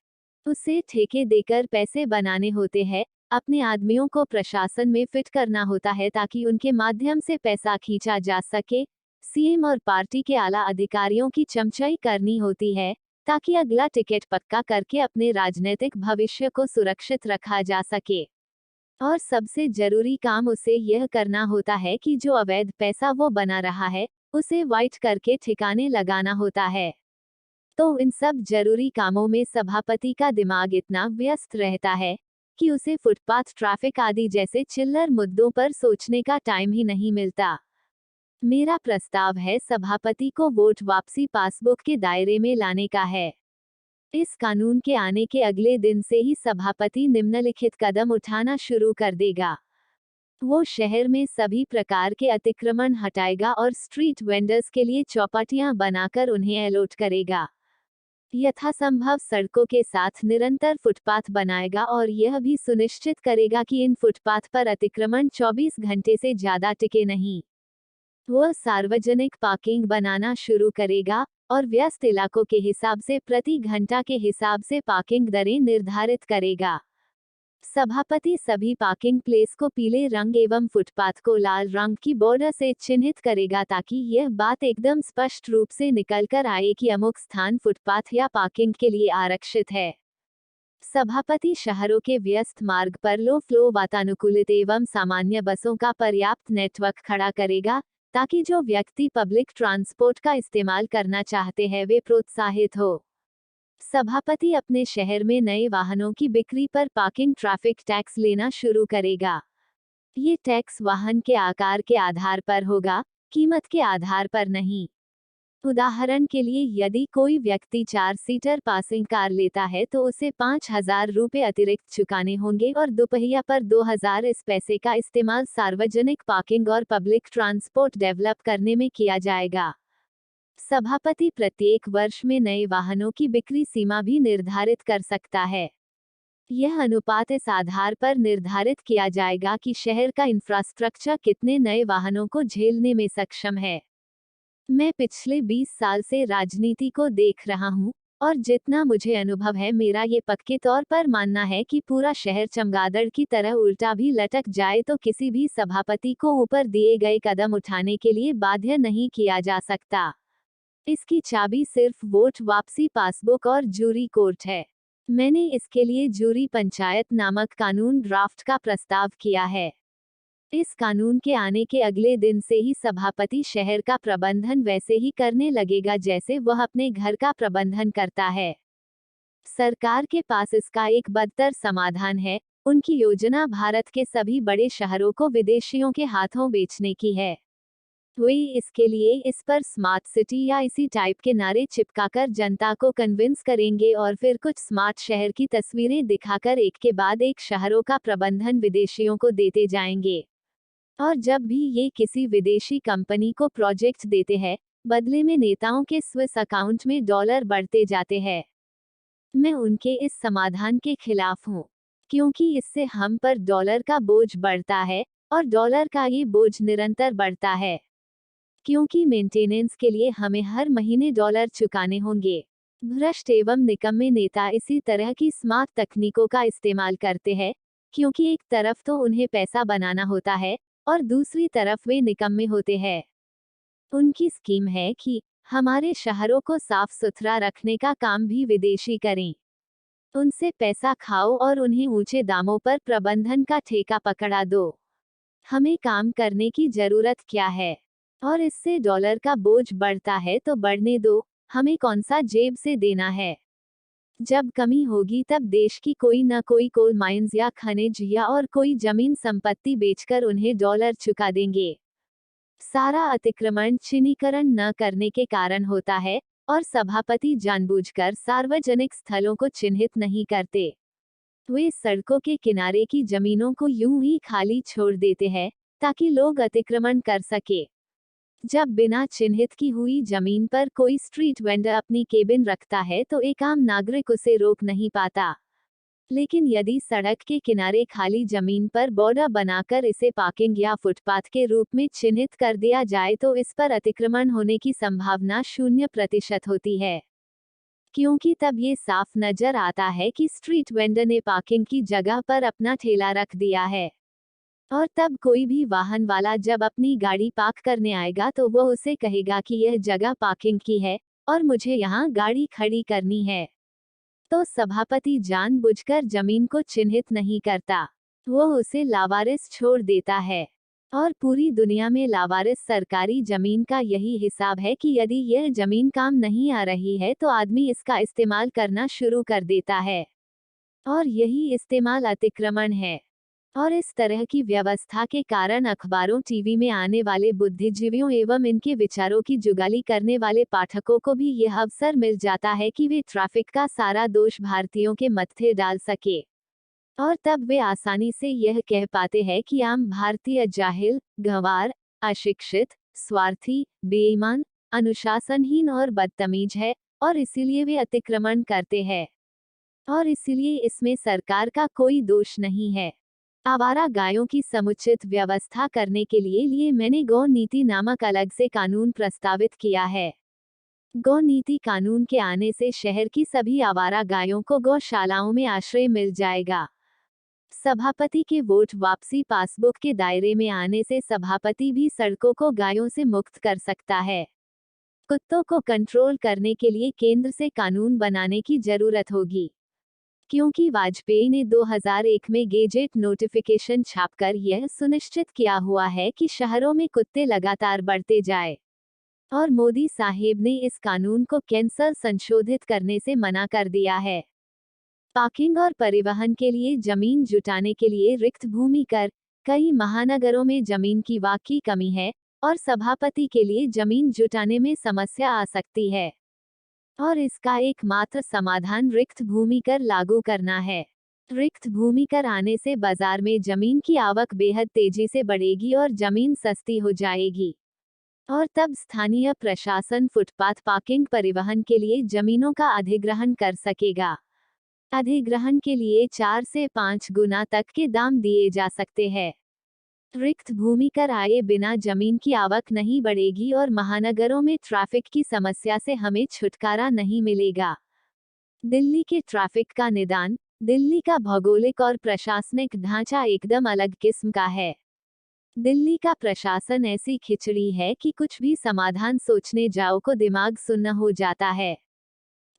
Speaker 1: उसे ठेके देकर पैसे बनाने होते हैं, अपने आदमियों को प्रशासन में फिट करना होता है ताकि उनके माध्यम से पैसा खींचा जा सके। सीएम और पार्टी के आला अधिकारियों की चमचाई करनी होती है ताकि अगला टिकट पक्का करके अपने राजनीतिक भविष्य को सुरक्षित रखा जा सके। और सबसे जरूरी काम उसे यह करना होता है कि जो अवैध पैसा वो बना रहा है उसे वाइट करके ठिकाने लगाना होता है। तो इन सब जरूरी कामों में सभापति का दिमाग इतना व्यस्त रहता है कि उसे फुटपाथ ट्रैफिक आदि जैसे चिल्लर मुद्दों पर सोचने का टाइम ही नहीं मिलता। मेरा प्रस्ताव है सभापति को वोट वापसी पासबुक के दायरे में लाने का है। इस कानून के आने के अगले दिन से ही सभापति निम्नलिखित कदम उठाना शुरू कर देगा। वो शहर में सभी प्रकार के अतिक्रमण हटाएगा और स्ट्रीट वेंडर्स के लिए चौपाटियां बनाकर उन्हें अलॉट करेगा। यथासंभव सड़कों के साथ निरंतर फुटपाथ बनाएगा और यह भी सुनिश्चित करेगा कि इन फुटपाथ पर अतिक्रमण 24 घंटे से ज्यादा टिके नहीं। वह सार्वजनिक पार्किंग बनाना शुरू करेगा और व्यस्त इलाकों के हिसाब से प्रति घंटा के हिसाब से पार्किंग दरें निर्धारित करेगा। सभापति सभी पार्किंग प्लेस को पीले रंग एवं फुटपाथ को लाल रंग की बॉर्डर से चिन्हित करेगा ताकि यह बात एकदम स्पष्ट रूप से निकल कर आए कि अमुक स्थान फुटपाथ या पार्किंग के लिए आरक्षित है। सभापति शहरों के व्यस्त मार्ग पर लो फ्लो वातानुकूलित एवं सामान्य बसों का पर्याप्त नेटवर्क खड़ा करेगा ताकि जो व्यक्ति पब्लिक ट्रांसपोर्ट का इस्तेमाल करना चाहते हैं वे प्रोत्साहित हो। सभापति अपने शहर में नए वाहनों की बिक्री पर पार्किंग ट्रैफिक टैक्स लेना शुरू करेगा। ये टैक्स वाहन के आकार के आधार पर होगा, कीमत के आधार पर नहीं। उदाहरण के लिए यदि कोई व्यक्ति 4 सीटर पासिंग कार लेता है तो उसे 5,000 रुपये अतिरिक्त चुकाने होंगे और दोपहिया पर 2,000। इस पैसे का इस्तेमाल सार्वजनिक पार्किंग और पब्लिक ट्रांसपोर्ट डेवलप करने में किया जाएगा। सभापति प्रत्येक वर्ष में नए वाहनों की बिक्री सीमा भी निर्धारित कर सकता है। यह अनुपात इस आधार पर निर्धारित किया जाएगा कि शहर का इंफ्रास्ट्रक्चर कितने नए वाहनों को झेलने में सक्षम है। मैं पिछले 20 साल से राजनीति को देख रहा हूँ और जितना मुझे अनुभव है, मेरा ये पक्के तौर पर मानना है कि पूरा शहर चमगादड़ की तरह उल्टा भी लटक जाए तो किसी भी सभापति को ऊपर दिए गए कदम उठाने के लिए बाध्य नहीं किया जा सकता। इसकी चाबी सिर्फ वोट वापसी, पासबुक और जूरी कोर्ट है। मैंने इसके लिए जूरी पंचायत नामक कानून ड्राफ्ट का प्रस्ताव किया है। इस कानून के आने के अगले दिन से ही सभापति शहर का प्रबंधन वैसे ही करने लगेगा जैसे वह अपने घर का प्रबंधन करता है। सरकार के पास इसका एक बदतर समाधान है। उनकी योजना भारत के सभी बड़े शहरों को विदेशियों के हाथों बेचने की है। वे इसके लिए इस पर स्मार्ट सिटी या इसी टाइप के नारे चिपकाकर जनता को कन्विंस करेंगे और फिर कुछ स्मार्ट शहर की तस्वीरें दिखाकर एक के बाद एक शहरों का प्रबंधन विदेशियों को देते जाएंगे। और जब भी ये किसी विदेशी कंपनी को प्रोजेक्ट देते हैं, बदले में नेताओं के स्विस अकाउंट में डॉलर बढ़ते जाते हैं। मैं उनके इस समाधान के खिलाफ हूँ, क्योंकि इससे हम पर डॉलर का बोझ बढ़ता है और डॉलर का ये बोझ निरंतर बढ़ता है, क्योंकि मेंटेनेंस के लिए हमें हर महीने डॉलर चुकाने होंगे। भ्रष्ट एवं निकम्मे नेता इसी तरह की स्मार्ट तकनीकों का इस्तेमाल करते हैं, क्योंकि एक तरफ तो उन्हें पैसा बनाना होता है और दूसरी तरफ वे निकम्मे होते हैं। उनकी स्कीम है कि हमारे शहरों को साफ सुथरा रखने का काम भी विदेशी करें। उनसे पैसा खाओ और उन्हें ऊंचे दामों पर प्रबंधन का ठेका पकड़ा दो। हमें काम करने की जरूरत क्या है? और इससे डॉलर का बोझ बढ़ता है तो बढ़ने दो, हमें कौन सा जेब से देना है। जब कमी होगी तब देश की कोई न कोई कोल माइंस या खनिज या और कोई जमीन संपत्ति बेचकर उन्हें डॉलर चुका देंगे। सारा अतिक्रमण चिन्हीकरण न करने के कारण होता है और सभापति जानबूझकर सार्वजनिक स्थलों को चिन्हित नहीं करते। वे सड़कों के किनारे की जमीनों को यूं ही खाली छोड़ देते हैं ताकि लोग अतिक्रमण कर सके। जब बिना चिन्हित की हुई जमीन पर कोई स्ट्रीट वेंडर अपनी केबिन रखता है तो एक आम नागरिक उसे रोक नहीं पाता। लेकिन यदि सड़क के किनारे खाली जमीन पर बॉर्डर बनाकर इसे पार्किंग या फुटपाथ के रूप में चिन्हित कर दिया जाए तो इस पर अतिक्रमण होने की संभावना 0% होती है, क्योंकि तब ये साफ नजर आता है कि स्ट्रीट वेंडर ने पार्किंग की जगह पर अपना ठेला रख दिया है। और तब कोई भी वाहन वाला जब अपनी गाड़ी पार्क करने आएगा तो वह उसे कहेगा कि यह जगह पार्किंग की है और मुझे यहाँ गाड़ी खड़ी करनी है। तो सभापति जानबूझकर जमीन को चिन्हित नहीं करता, वह उसे लावारिस छोड़ देता है। और पूरी दुनिया में लावारिस सरकारी जमीन का यही हिसाब है कि यदि यह जमीन काम नहीं आ रही है तो आदमी इसका इस्तेमाल करना शुरू कर देता है, और यही इस्तेमाल अतिक्रमण है। और इस तरह की व्यवस्था के कारण अखबारों टीवी में आने वाले बुद्धिजीवियों एवं इनके विचारों की जुगाली करने वाले पाठकों को भी यह अवसर मिल जाता है कि वे ट्रैफिक का सारा दोष भारतीयों के मत्थे डाल सके। और तब वे आसानी से यह कह पाते हैं कि आम भारतीय जाहिल, गंवार, अशिक्षित, स्वार्थी, बेईमान, अनुशासनहीन और बदतमीज है और इसीलिए वे अतिक्रमण करते हैं। और इसीलिए इसमें सरकार का कोई दोष नहीं है। आवारा गायों की समुचित व्यवस्था करने के लिए मैंने गौ नीति नामक अलग से कानून प्रस्तावित किया है। गौ नीति कानून के आने से शहर की सभी आवारा गायों को गौशालाओं में आश्रय मिल जाएगा। सभापति के वोट वापसी पासबुक के दायरे में आने से सभापति भी सड़कों को गायों से मुक्त कर सकता है। कुत्तों को कंट्रोल करने के लिए केंद्र से कानून बनाने की जरूरत होगी, क्योंकि वाजपेयी ने 2001 में गेजेट नोटिफिकेशन छापकर यह सुनिश्चित किया हुआ है कि शहरों में कुत्ते लगातार बढ़ते जाए, और मोदी साहेब ने इस कानून को कैंसर संशोधित करने से मना कर दिया है। पार्किंग और परिवहन के लिए जमीन जुटाने के लिए रिक्त भूमि कर, कई महानगरों में जमीन की वाकई कमी है और सभापति के लिए जमीन जुटाने में समस्या आ सकती है, और इसका एकमात्र समाधान रिक्त भूमि कर लागू करना है। रिक्त भूमि कर आने से बाजार में जमीन की आवक बेहद तेजी से बढ़ेगी और जमीन सस्ती हो जाएगी, और तब स्थानीय प्रशासन फुटपाथ, पार्किंग, परिवहन के लिए जमीनों का अधिग्रहण कर सकेगा। अधिग्रहण के लिए 4 से 5 गुना तक के दाम दिए जा सकते हैं। रिक्त भूमि कर आए बिना जमीन की आवक नहीं बढ़ेगी और महानगरों में ट्रैफिक की समस्या से हमें छुटकारा नहीं मिलेगा। दिल्ली के ट्रैफिक का निदान। दिल्ली का भौगोलिक और प्रशासनिक ढांचा एकदम अलग किस्म का है। दिल्ली का प्रशासन ऐसी खिचड़ी है कि कुछ भी समाधान सोचने जाओ को दिमाग सुन्न हो जाता है।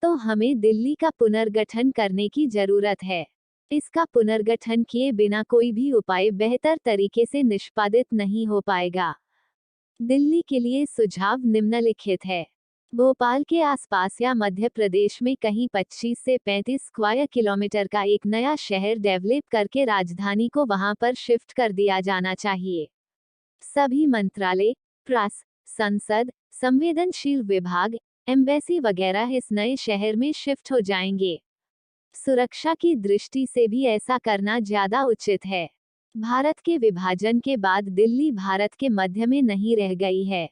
Speaker 1: तो हमें दिल्ली का पुनर्गठन करने की जरूरत है। इसका पुनर्गठन किए बिना कोई भी उपाय बेहतर तरीके से निष्पादित नहीं हो पाएगा। दिल्ली के लिए सुझाव निम्नलिखित है। भोपाल के आसपास या मध्य प्रदेश में कहीं 25 से 35 स्क्वायर किलोमीटर का एक नया शहर डेवलप करके राजधानी को वहां पर शिफ्ट कर दिया जाना चाहिए। सभी मंत्रालय, प्रेस, संसद, संवेदनशील विभाग, एम्बेसी वगैरह इस नए शहर में शिफ्ट हो जाएंगे। सुरक्षा की दृष्टि से भी ऐसा करना ज्यादा उचित है। भारत के विभाजन के बाद दिल्ली भारत के मध्य में नहीं रह गई है।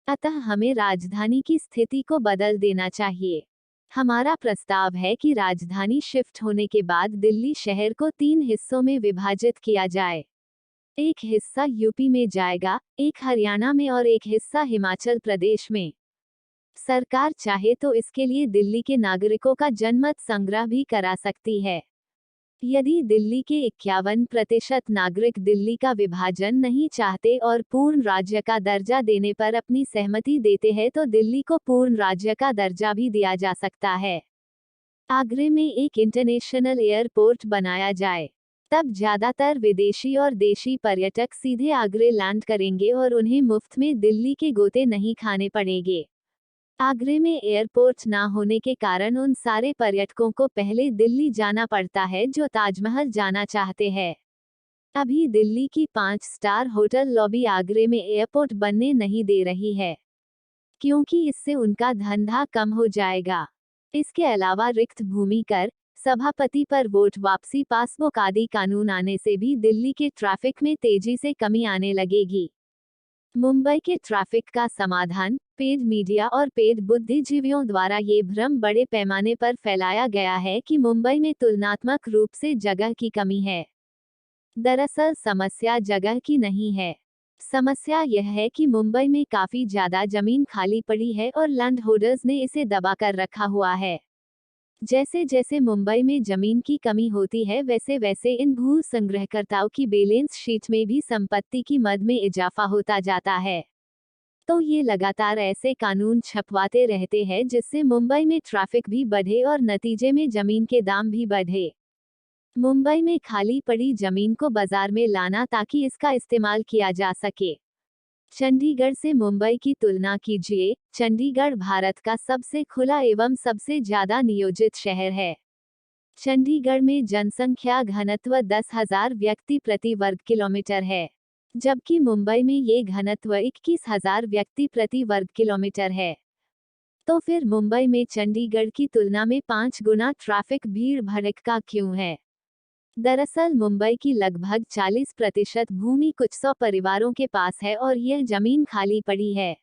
Speaker 1: अतः हमें राजधानी की स्थिति को बदल देना चाहिए। हमारा प्रस्ताव है कि राजधानी शिफ्ट होने के बाद दिल्ली शहर को 3 हिस्सों में विभाजित किया जाए। एक हिस्सा यूपी में जाएगा, एक हरियाणा में और एक हिस्सा हिमाचल प्रदेश में। सरकार चाहे तो इसके लिए दिल्ली के नागरिकों का जनमत संग्रह भी करा सकती है। यदि दिल्ली के 51% नागरिक दिल्ली का विभाजन नहीं चाहते और पूर्ण राज्य का दर्जा देने पर अपनी सहमति देते हैं तो दिल्ली को पूर्ण राज्य का दर्जा भी दिया जा सकता है। आगरे में एक इंटरनेशनल एयरपोर्ट बनाया जाए, तब ज्यादातर विदेशी और देशी पर्यटक सीधे आगरे लैंड करेंगे और उन्हें मुफ्त में दिल्ली के गोते नहीं खाने पड़ेंगे। आगरे में एयरपोर्ट ना होने के कारण उन सारे पर्यटकों को पहले दिल्ली जाना पड़ता है जो ताजमहल जाना चाहते हैं। अभी दिल्ली की 5 स्टार होटल लॉबी आगरे में एयरपोर्ट बनने नहीं दे रही है, क्योंकि इससे उनका धंधा कम हो जाएगा। इसके अलावा रिक्त भूमि कर, सभापति पर वोट वापसी, पासबुक आदि कानून आने से भी दिल्ली के ट्रैफिक में तेजी से कमी आने लगेगी। मुंबई के ट्रैफिक का समाधान। पेड मीडिया और पेड बुद्धिजीवियों द्वारा ये भ्रम बड़े पैमाने पर फैलाया गया है कि मुंबई में तुलनात्मक रूप से जगह की कमी है। दरअसल समस्या जगह की नहीं है। समस्या यह है कि मुंबई में काफी ज्यादा जमीन खाली पड़ी है और लैंड होल्डर्स ने इसे दबा कर रखा हुआ है। जैसे जैसे मुंबई में जमीन की कमी होती है वैसे वैसे इन भू संग्रहकर्ताओं की बैलेंस शीट में भी संपत्ति की मद में इजाफा होता जाता है। तो ये लगातार ऐसे कानून छपवाते रहते हैं जिससे मुंबई में ट्रैफिक भी बढ़े और नतीजे में जमीन के दाम भी बढ़े। मुंबई में खाली पड़ी जमीन को बाजार में लाना ताकि इसका इस्तेमाल किया जा सके। चंडीगढ़ से मुंबई की तुलना कीजिए। चंडीगढ़ भारत का सबसे खुला एवं सबसे ज्यादा नियोजित शहर है। चंडीगढ़ में जनसंख्या घनत्व 10,000 व्यक्ति प्रति वर्ग किलोमीटर है, जबकि मुंबई में ये घनत्व 21,000 व्यक्ति प्रति वर्ग किलोमीटर है। तो फिर मुंबई में चंडीगढ़ की तुलना में 5 गुना ट्रैफिक भीड़ भड़का क्यों है? दरअसल मुंबई की लगभग 40% भूमि कुछ 100 परिवारों के पास है और यह जमीन खाली पड़ी है।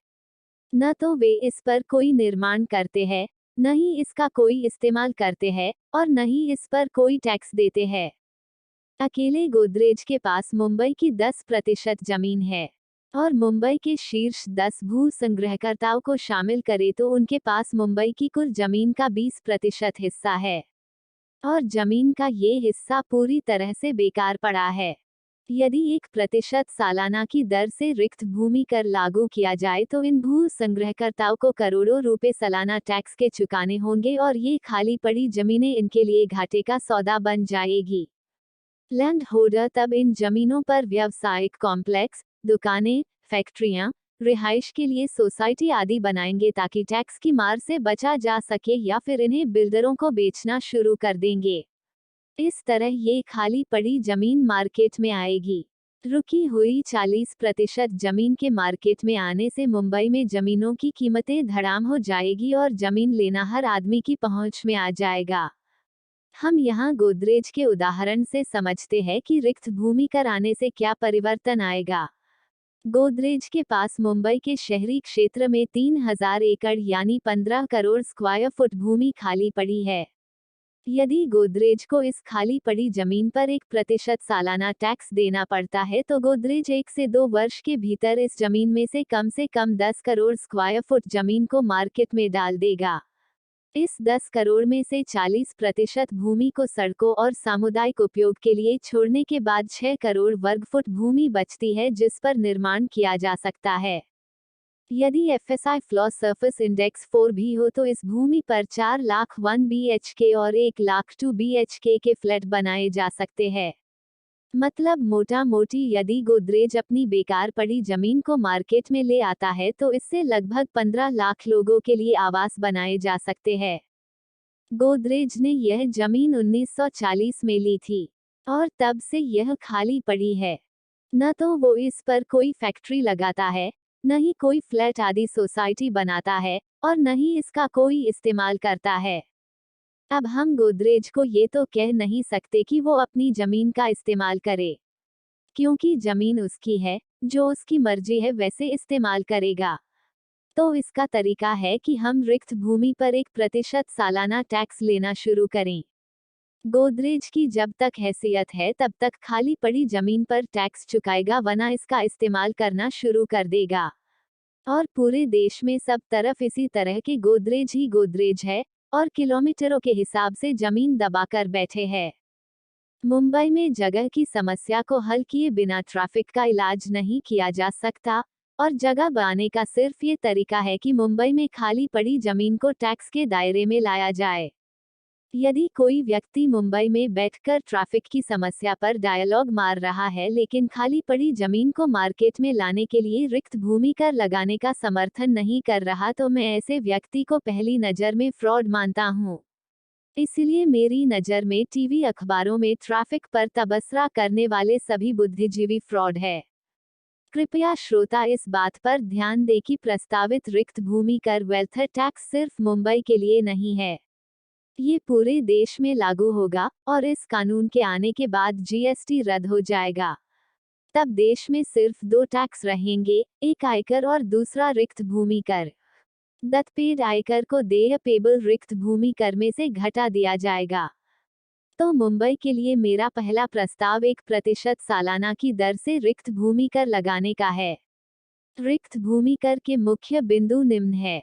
Speaker 1: न तो वे इस पर कोई निर्माण करते हैं, न ही इसका कोई इस्तेमाल करते हैं और न ही इस पर कोई टैक्स देते हैं। अकेले गोदरेज के पास मुंबई की 10% जमीन है और मुंबई के शीर्ष 10 भू संग्रहकर्ताओं को शामिल करें तो उनके पास मुंबई की कुल जमीन का 20% हिस्सा है और जमीन का ये हिस्सा पूरी तरह से बेकार पड़ा है। यदि 1% सालाना की दर से रिक्त भूमि कर लागू किया जाए तो इन भू संग्रहकर्ताओं को करोड़ों रुपए सालाना टैक्स के चुकाने होंगे और ये खाली पड़ी जमीनें इनके लिए घाटे का सौदा बन जाएगी। लैंड होल्डर तब इन जमीनों पर व्यावसायिक कॉम्प्लेक्स, दुकानें, फैक्ट्रियां, रिहाइश के लिए सोसाइटी आदि बनाएंगे ताकि टैक्स की मार से बचा जा सके या फिर इन्हें बिल्डरों को बेचना शुरू कर देंगे। इस तरह ये खाली पड़ी जमीन मार्केट में आएगी। रुकी हुई 40% जमीन के मार्केट में आने से मुंबई में जमीनों की कीमतें धड़ाम हो जाएगी और जमीन लेना हर आदमी की पहुंच में आ जाएगा। हम यहाँ गोदरेज के उदाहरण से समझते हैं कि रिक्त भूमि कर आने से क्या परिवर्तन आएगा। गोदरेज के पास मुंबई के शहरी क्षेत्र में 3,000 एकड़ यानी 15 करोड़ स्क्वायर फुट भूमि खाली पड़ी है। यदि गोदरेज को इस खाली पड़ी जमीन पर 1% सालाना टैक्स देना पड़ता है तो गोदरेज 1 से 2 वर्ष के भीतर इस जमीन में से कम 10 करोड़ स्क्वायर फुट जमीन को मार्केट में डाल देगा। इस 10 करोड़ में से 40% भूमि को सड़कों और सामुदायिक उपयोग के लिए छोड़ने के बाद 6 करोड़ वर्ग फुट भूमि बचती है जिस पर निर्माण किया जा सकता है। यदि FSI फ्लॉस सरफेस इंडेक्स 4 भी हो तो इस भूमि पर 4 लाख 1 BHK और 1 लाख 2 BHK के फ्लैट बनाए जा सकते हैं। मतलब मोटा मोटी यदि गोदरेज अपनी बेकार पड़ी जमीन को मार्केट में ले आता है तो इससे लगभग 15 लाख लोगों के लिए आवास बनाए जा सकते हैं। गोदरेज ने यह जमीन 1940 में ली थी और तब से यह खाली पड़ी है। न तो वो इस पर कोई फैक्ट्री लगाता है, न ही कोई फ्लैट आदि सोसाइटी बनाता है, और न ही इसका कोई इस्तेमाल करता है। अब हम गोदरेज को ये तो कह नहीं सकते कि वो अपनी जमीन का इस्तेमाल करे, क्योंकि जमीन उसकी है, जो उसकी मर्जी है वैसे इस्तेमाल करेगा। तो इसका तरीका है कि हम रिक्त भूमि पर 1% सालाना टैक्स लेना शुरू करें। गोदरेज की जब तक हैसियत है तब तक खाली पड़ी जमीन पर टैक्स चुकाएगा, वरना इसका इस्तेमाल करना शुरू कर देगा। और पूरे देश में सब तरफ इसी तरह के गोदरेज ही गोदरेज है, और किलोमीटरों के हिसाब से जमीन दबाकर बैठे हैं। मुंबई में जगह की समस्या को हल किए बिना ट्रैफिक का इलाज नहीं किया जा सकता, और जगह बनाने का सिर्फ ये तरीका है कि मुंबई में खाली पड़ी जमीन को टैक्स के दायरे में लाया जाए। यदि कोई व्यक्ति मुंबई में बैठकर ट्रैफिक की समस्या पर डायलॉग मार रहा है लेकिन खाली पड़ी जमीन को मार्केट में लाने के लिए रिक्त भूमि कर लगाने का समर्थन नहीं कर रहा तो मैं ऐसे व्यक्ति को पहली नज़र में फ्रॉड मानता हूँ। इसलिए मेरी नज़र में टीवी अखबारों में ट्रैफिक पर तबसरा करने वाले सभी बुद्धिजीवी फ्रॉड है। कृपया श्रोता इस बात पर ध्यान दें कि प्रस्तावित रिक्त भूमि कर वेल्थ टैक्स सिर्फ मुंबई के लिए नहीं है। ये पूरे देश में लागू होगा, और इस कानून के आने के बाद GST रद्द हो जाएगा। तब देश में सिर्फ 2 टैक्स रहेंगे, एक आयकर और दूसरा रिक्त भूमि कर। दत्तपेड आयकर को देय पेबल रिक्त भूमि कर में से घटा दिया जाएगा। तो मुंबई के लिए मेरा पहला प्रस्ताव 1% सालाना की दर से रिक्त भूमि कर लगाने का है। रिक्त भूमि कर के मुख्य बिंदु निम्न है।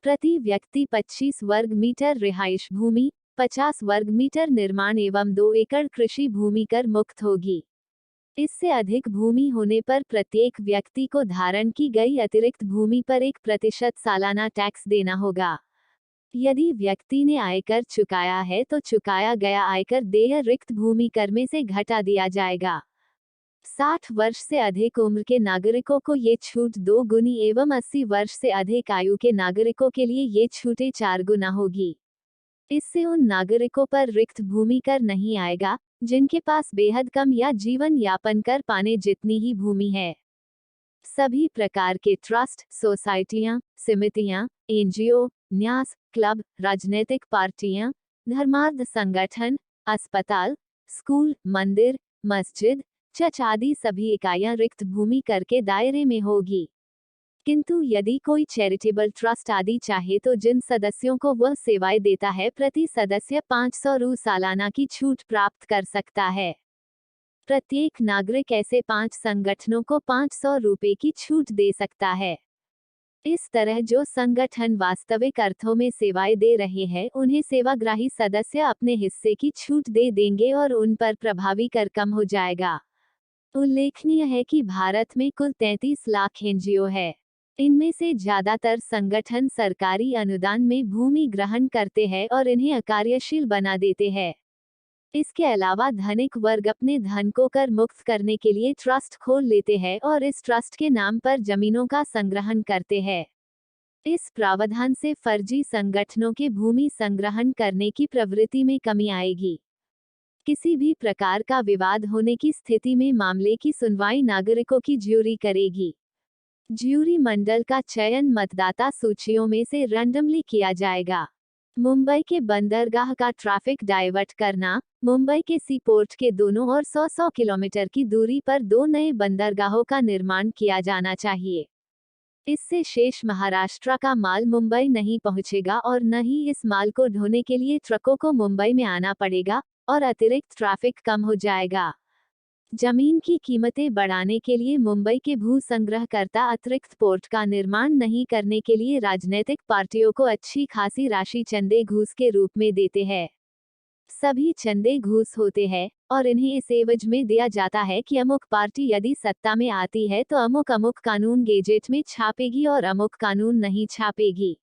Speaker 1: प्रति व्यक्ति 25 वर्ग मीटर रिहाइश भूमि, 50 वर्ग मीटर निर्माण एवं 2 एकड़ कृषि भूमि कर मुक्त होगी। इससे अधिक भूमि होने पर प्रत्येक व्यक्ति को धारण की गई अतिरिक्त भूमि पर 1% सालाना टैक्स देना होगा। यदि व्यक्ति ने आयकर चुकाया है तो चुकाया गया आयकर देय रिक्त भूमि कर में से घटा दिया जाएगा। 60 वर्ष से अधिक उम्र के नागरिकों को ये छूट 2 गुनी एवं 80 वर्ष से अधिक आयु के नागरिकों के लिए ये छूटें 4 गुना होगी। इससे उन नागरिकों पर रिक्त भूमि कर नहीं आएगा जिनके पास बेहद कम या जीवन यापन कर पाने जितनी ही भूमि है। सभी प्रकार के ट्रस्ट, सोसाइटियां, समितियां, NGO, न्यास, क्लब, राजनीतिक पार्टियां, धर्मार्थ संगठन, अस्पताल, स्कूल, मंदिर, मस्जिद, चर्च आदि सभी इकाइयां रिक्त भूमि कर के दायरे में होगी। किंतु यदि कोई चैरिटेबल ट्रस्ट आदि चाहे तो जिन सदस्यों को वह सेवाएं देता है प्रति सदस्य 500 रु सालाना की छूट प्राप्त कर सकता है। प्रत्येक नागरिक ऐसे 5 संगठनों को 500 रुपए की छूट दे सकता है। इस तरह जो संगठन वास्तविक अर्थों में सेवाएं दे रहे हैं उन्हें सेवाग्राही सदस्य अपने हिस्से की छूट दे देंगे और उन पर प्रभावी कर कम हो जाएगा। उल्लेखनीय है कि भारत में कुल 33 लाख NGO है। इनमें से ज्यादातर संगठन सरकारी अनुदान में भूमि ग्रहण करते हैं और इन्हें अकार्यशील बना देते हैं। इसके अलावा धनिक वर्ग अपने धन को कर मुक्त करने के लिए ट्रस्ट खोल लेते हैं और इस ट्रस्ट के नाम पर जमीनों का संग्रहण करते हैं। इस प्रावधान से फर्जी संगठनों के भूमि संग्रहण करने की प्रवृत्ति में कमी आएगी। किसी भी प्रकार का विवाद होने की स्थिति में मामले की सुनवाई नागरिकों की ज्यूरी करेगी। ज्यूरी मंडल का चयन मतदाता सूचियों में से रैंडमली किया जाएगा। मुंबई के बंदरगाह का ट्रैफिक डाइवर्ट करना। मुंबई के सी पोर्ट के दोनों ओर 100 किलोमीटर की दूरी पर 2 नए बंदरगाहों का निर्माण किया जाना चाहिए। इससे शेष महाराष्ट्र का माल मुंबई नहीं पहुंचेगा और न ही इस माल को ढोने के लिए ट्रकों को मुंबई में आना पड़ेगा और अतिरिक्त ट्रैफिक कम हो जाएगा। जमीन की कीमतें बढ़ाने के लिए मुंबई के भू संग्रहकर्ता अतिरिक्त पोर्ट का निर्माण नहीं करने के लिए राजनीतिक पार्टियों को अच्छी खासी राशि चंदे घूस के रूप में देते हैं। सभी चंदे घूस होते हैं और इन्हें इस एवज में दिया जाता है कि अमुक पार्टी यदि सत्ता में आती है तो अमुक अमुक कानून गेजेट में छापेगी और अमुक कानून नहीं छापेगी।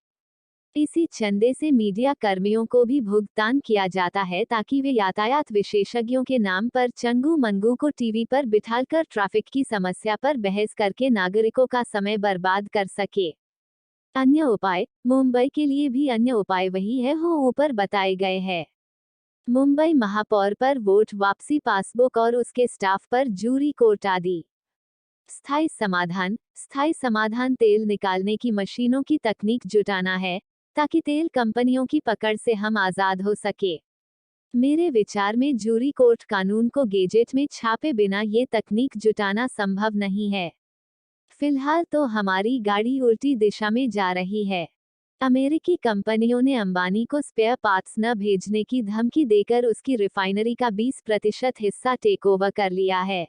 Speaker 1: इसी चंदे से मीडिया कर्मियों को भी भुगतान किया जाता है ताकि वे यातायात विशेषज्ञों के नाम पर चंगू मंगू को टीवी पर बिठाकर ट्रैफिक की समस्या पर बहस करके नागरिकों का समय बर्बाद कर सके। अन्य उपाय, मुंबई के लिए भी अन्य उपाय वही है वो ऊपर बताए गए हैं। मुंबई महापौर पर वोट वापसी, पासबुक और उसके स्टाफ पर जूरी कोर्ट आदि। स्थायी समाधान तेल निकालने की मशीनों की तकनीक जुटाना है ताकि तेल कंपनियों की पकड़ से हम आजाद हो सके। मेरे विचार में जूरी कोर्ट कानून को गेजेट में छापे बिना ये तकनीक जुटाना संभव नहीं है। फिलहाल तो हमारी गाड़ी उल्टी दिशा में जा रही है। अमेरिकी कंपनियों ने अंबानी को स्पेयर पार्ट्स न भेजने की धमकी देकर उसकी रिफाइनरी का 20% हिस्सा टेक ओवर कर लिया है।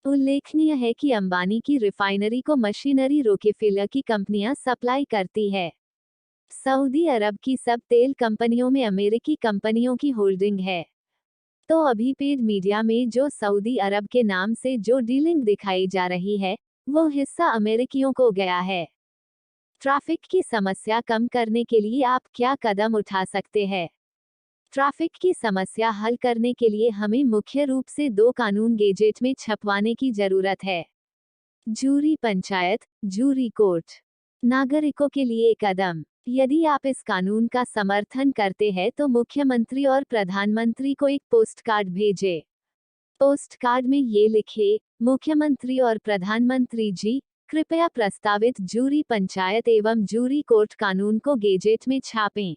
Speaker 1: उल्लेखनीय है कि अंबानी की रिफाइनरी को मशीनरी रोकेफेलर की कंपनियां सप्लाई करती है। सऊदी अरब की सब तेल कंपनियों में अमेरिकी कंपनियों की होल्डिंग है। तो अभी पेड मीडिया में जो सऊदी अरब के नाम से जो डीलिंग दिखाई जा रही है वो हिस्सा अमेरिकियों को गया है। ट्रैफिक की समस्या कम करने के लिए आप क्या कदम उठा सकते हैं? ट्रैफिक की समस्या हल करने के लिए हमें मुख्य रूप से 2 कानून गेजेट में छपवाने की जरूरत है। Jury panchayat, jury court. नागरिकों के लिए कदम। यदि आप इस कानून का समर्थन करते हैं तो मुख्यमंत्री और प्रधानमंत्री को एक पोस्ट कार्ड भेजें। पोस्ट कार्ड में ये लिखे, मुख्यमंत्री और प्रधानमंत्री जी, कृपया प्रस्तावित जूरी पंचायत एवं जूरी कोर्ट कानून को गेजेट में छापें।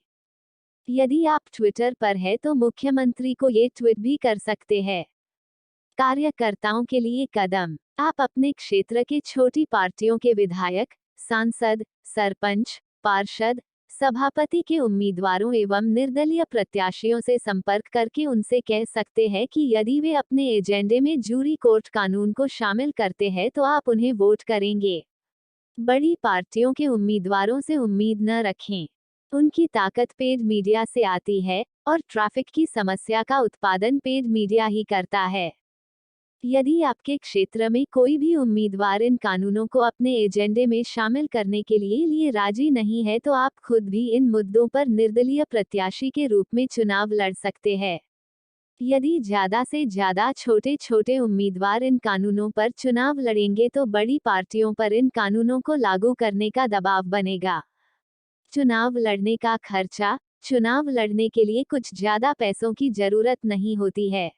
Speaker 1: यदि आप ट्विटर पर है तो मुख्यमंत्री को ये ट्वीट भी कर सकते हैं। कार्यकर्ताओं के लिए कदम। आप अपने क्षेत्र के छोटी पार्टियों के विधायक, सांसद, सरपंच, पार्षद, सभापति के उम्मीदवारों एवं निर्दलीय प्रत्याशियों से संपर्क करके उनसे कह सकते हैं कि यदि वे अपने एजेंडे में जूरी कोर्ट कानून को शामिल करते हैं तो आप उन्हें वोट करेंगे। बड़ी पार्टियों के उम्मीदवारों से उम्मीद न रखें। उनकी ताकत पेड मीडिया से आती है और ट्रैफिक की समस्या का उत्पादन पेड मीडिया ही करता है। यदि आपके क्षेत्र में कोई भी उम्मीदवार इन कानूनों को अपने एजेंडे में शामिल करने के लिए राजी नहीं है तो आप खुद भी इन मुद्दों पर निर्दलीय प्रत्याशी के रूप में चुनाव लड़ सकते हैं। यदि ज्यादा से ज्यादा छोटे छोटे उम्मीदवार इन कानूनों पर चुनाव लड़ेंगे तो बड़ी पार्टियों पर इन कानूनों को लागू करने का दबाव बनेगा। चुनाव लड़ने का खर्चा। चुनाव लड़ने के लिए कुछ ज्यादा पैसों की जरूरत नहीं होती है।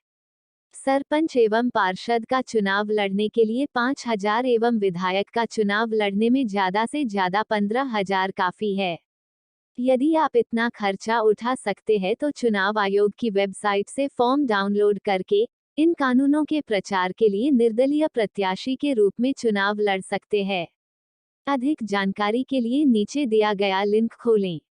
Speaker 1: सरपंच एवं पार्षद का चुनाव लड़ने के लिए 5,000 एवं विधायक का चुनाव लड़ने में ज्यादा से ज्यादा 15,000 काफी है। यदि आप इतना खर्चा उठा सकते हैं तो चुनाव आयोग की वेबसाइट से फॉर्म डाउनलोड करके इन कानूनों के प्रचार के लिए निर्दलीय प्रत्याशी के रूप में चुनाव लड़ सकते हैं। अधिक जानकारी के लिए नीचे दिया गया लिंक खोलें।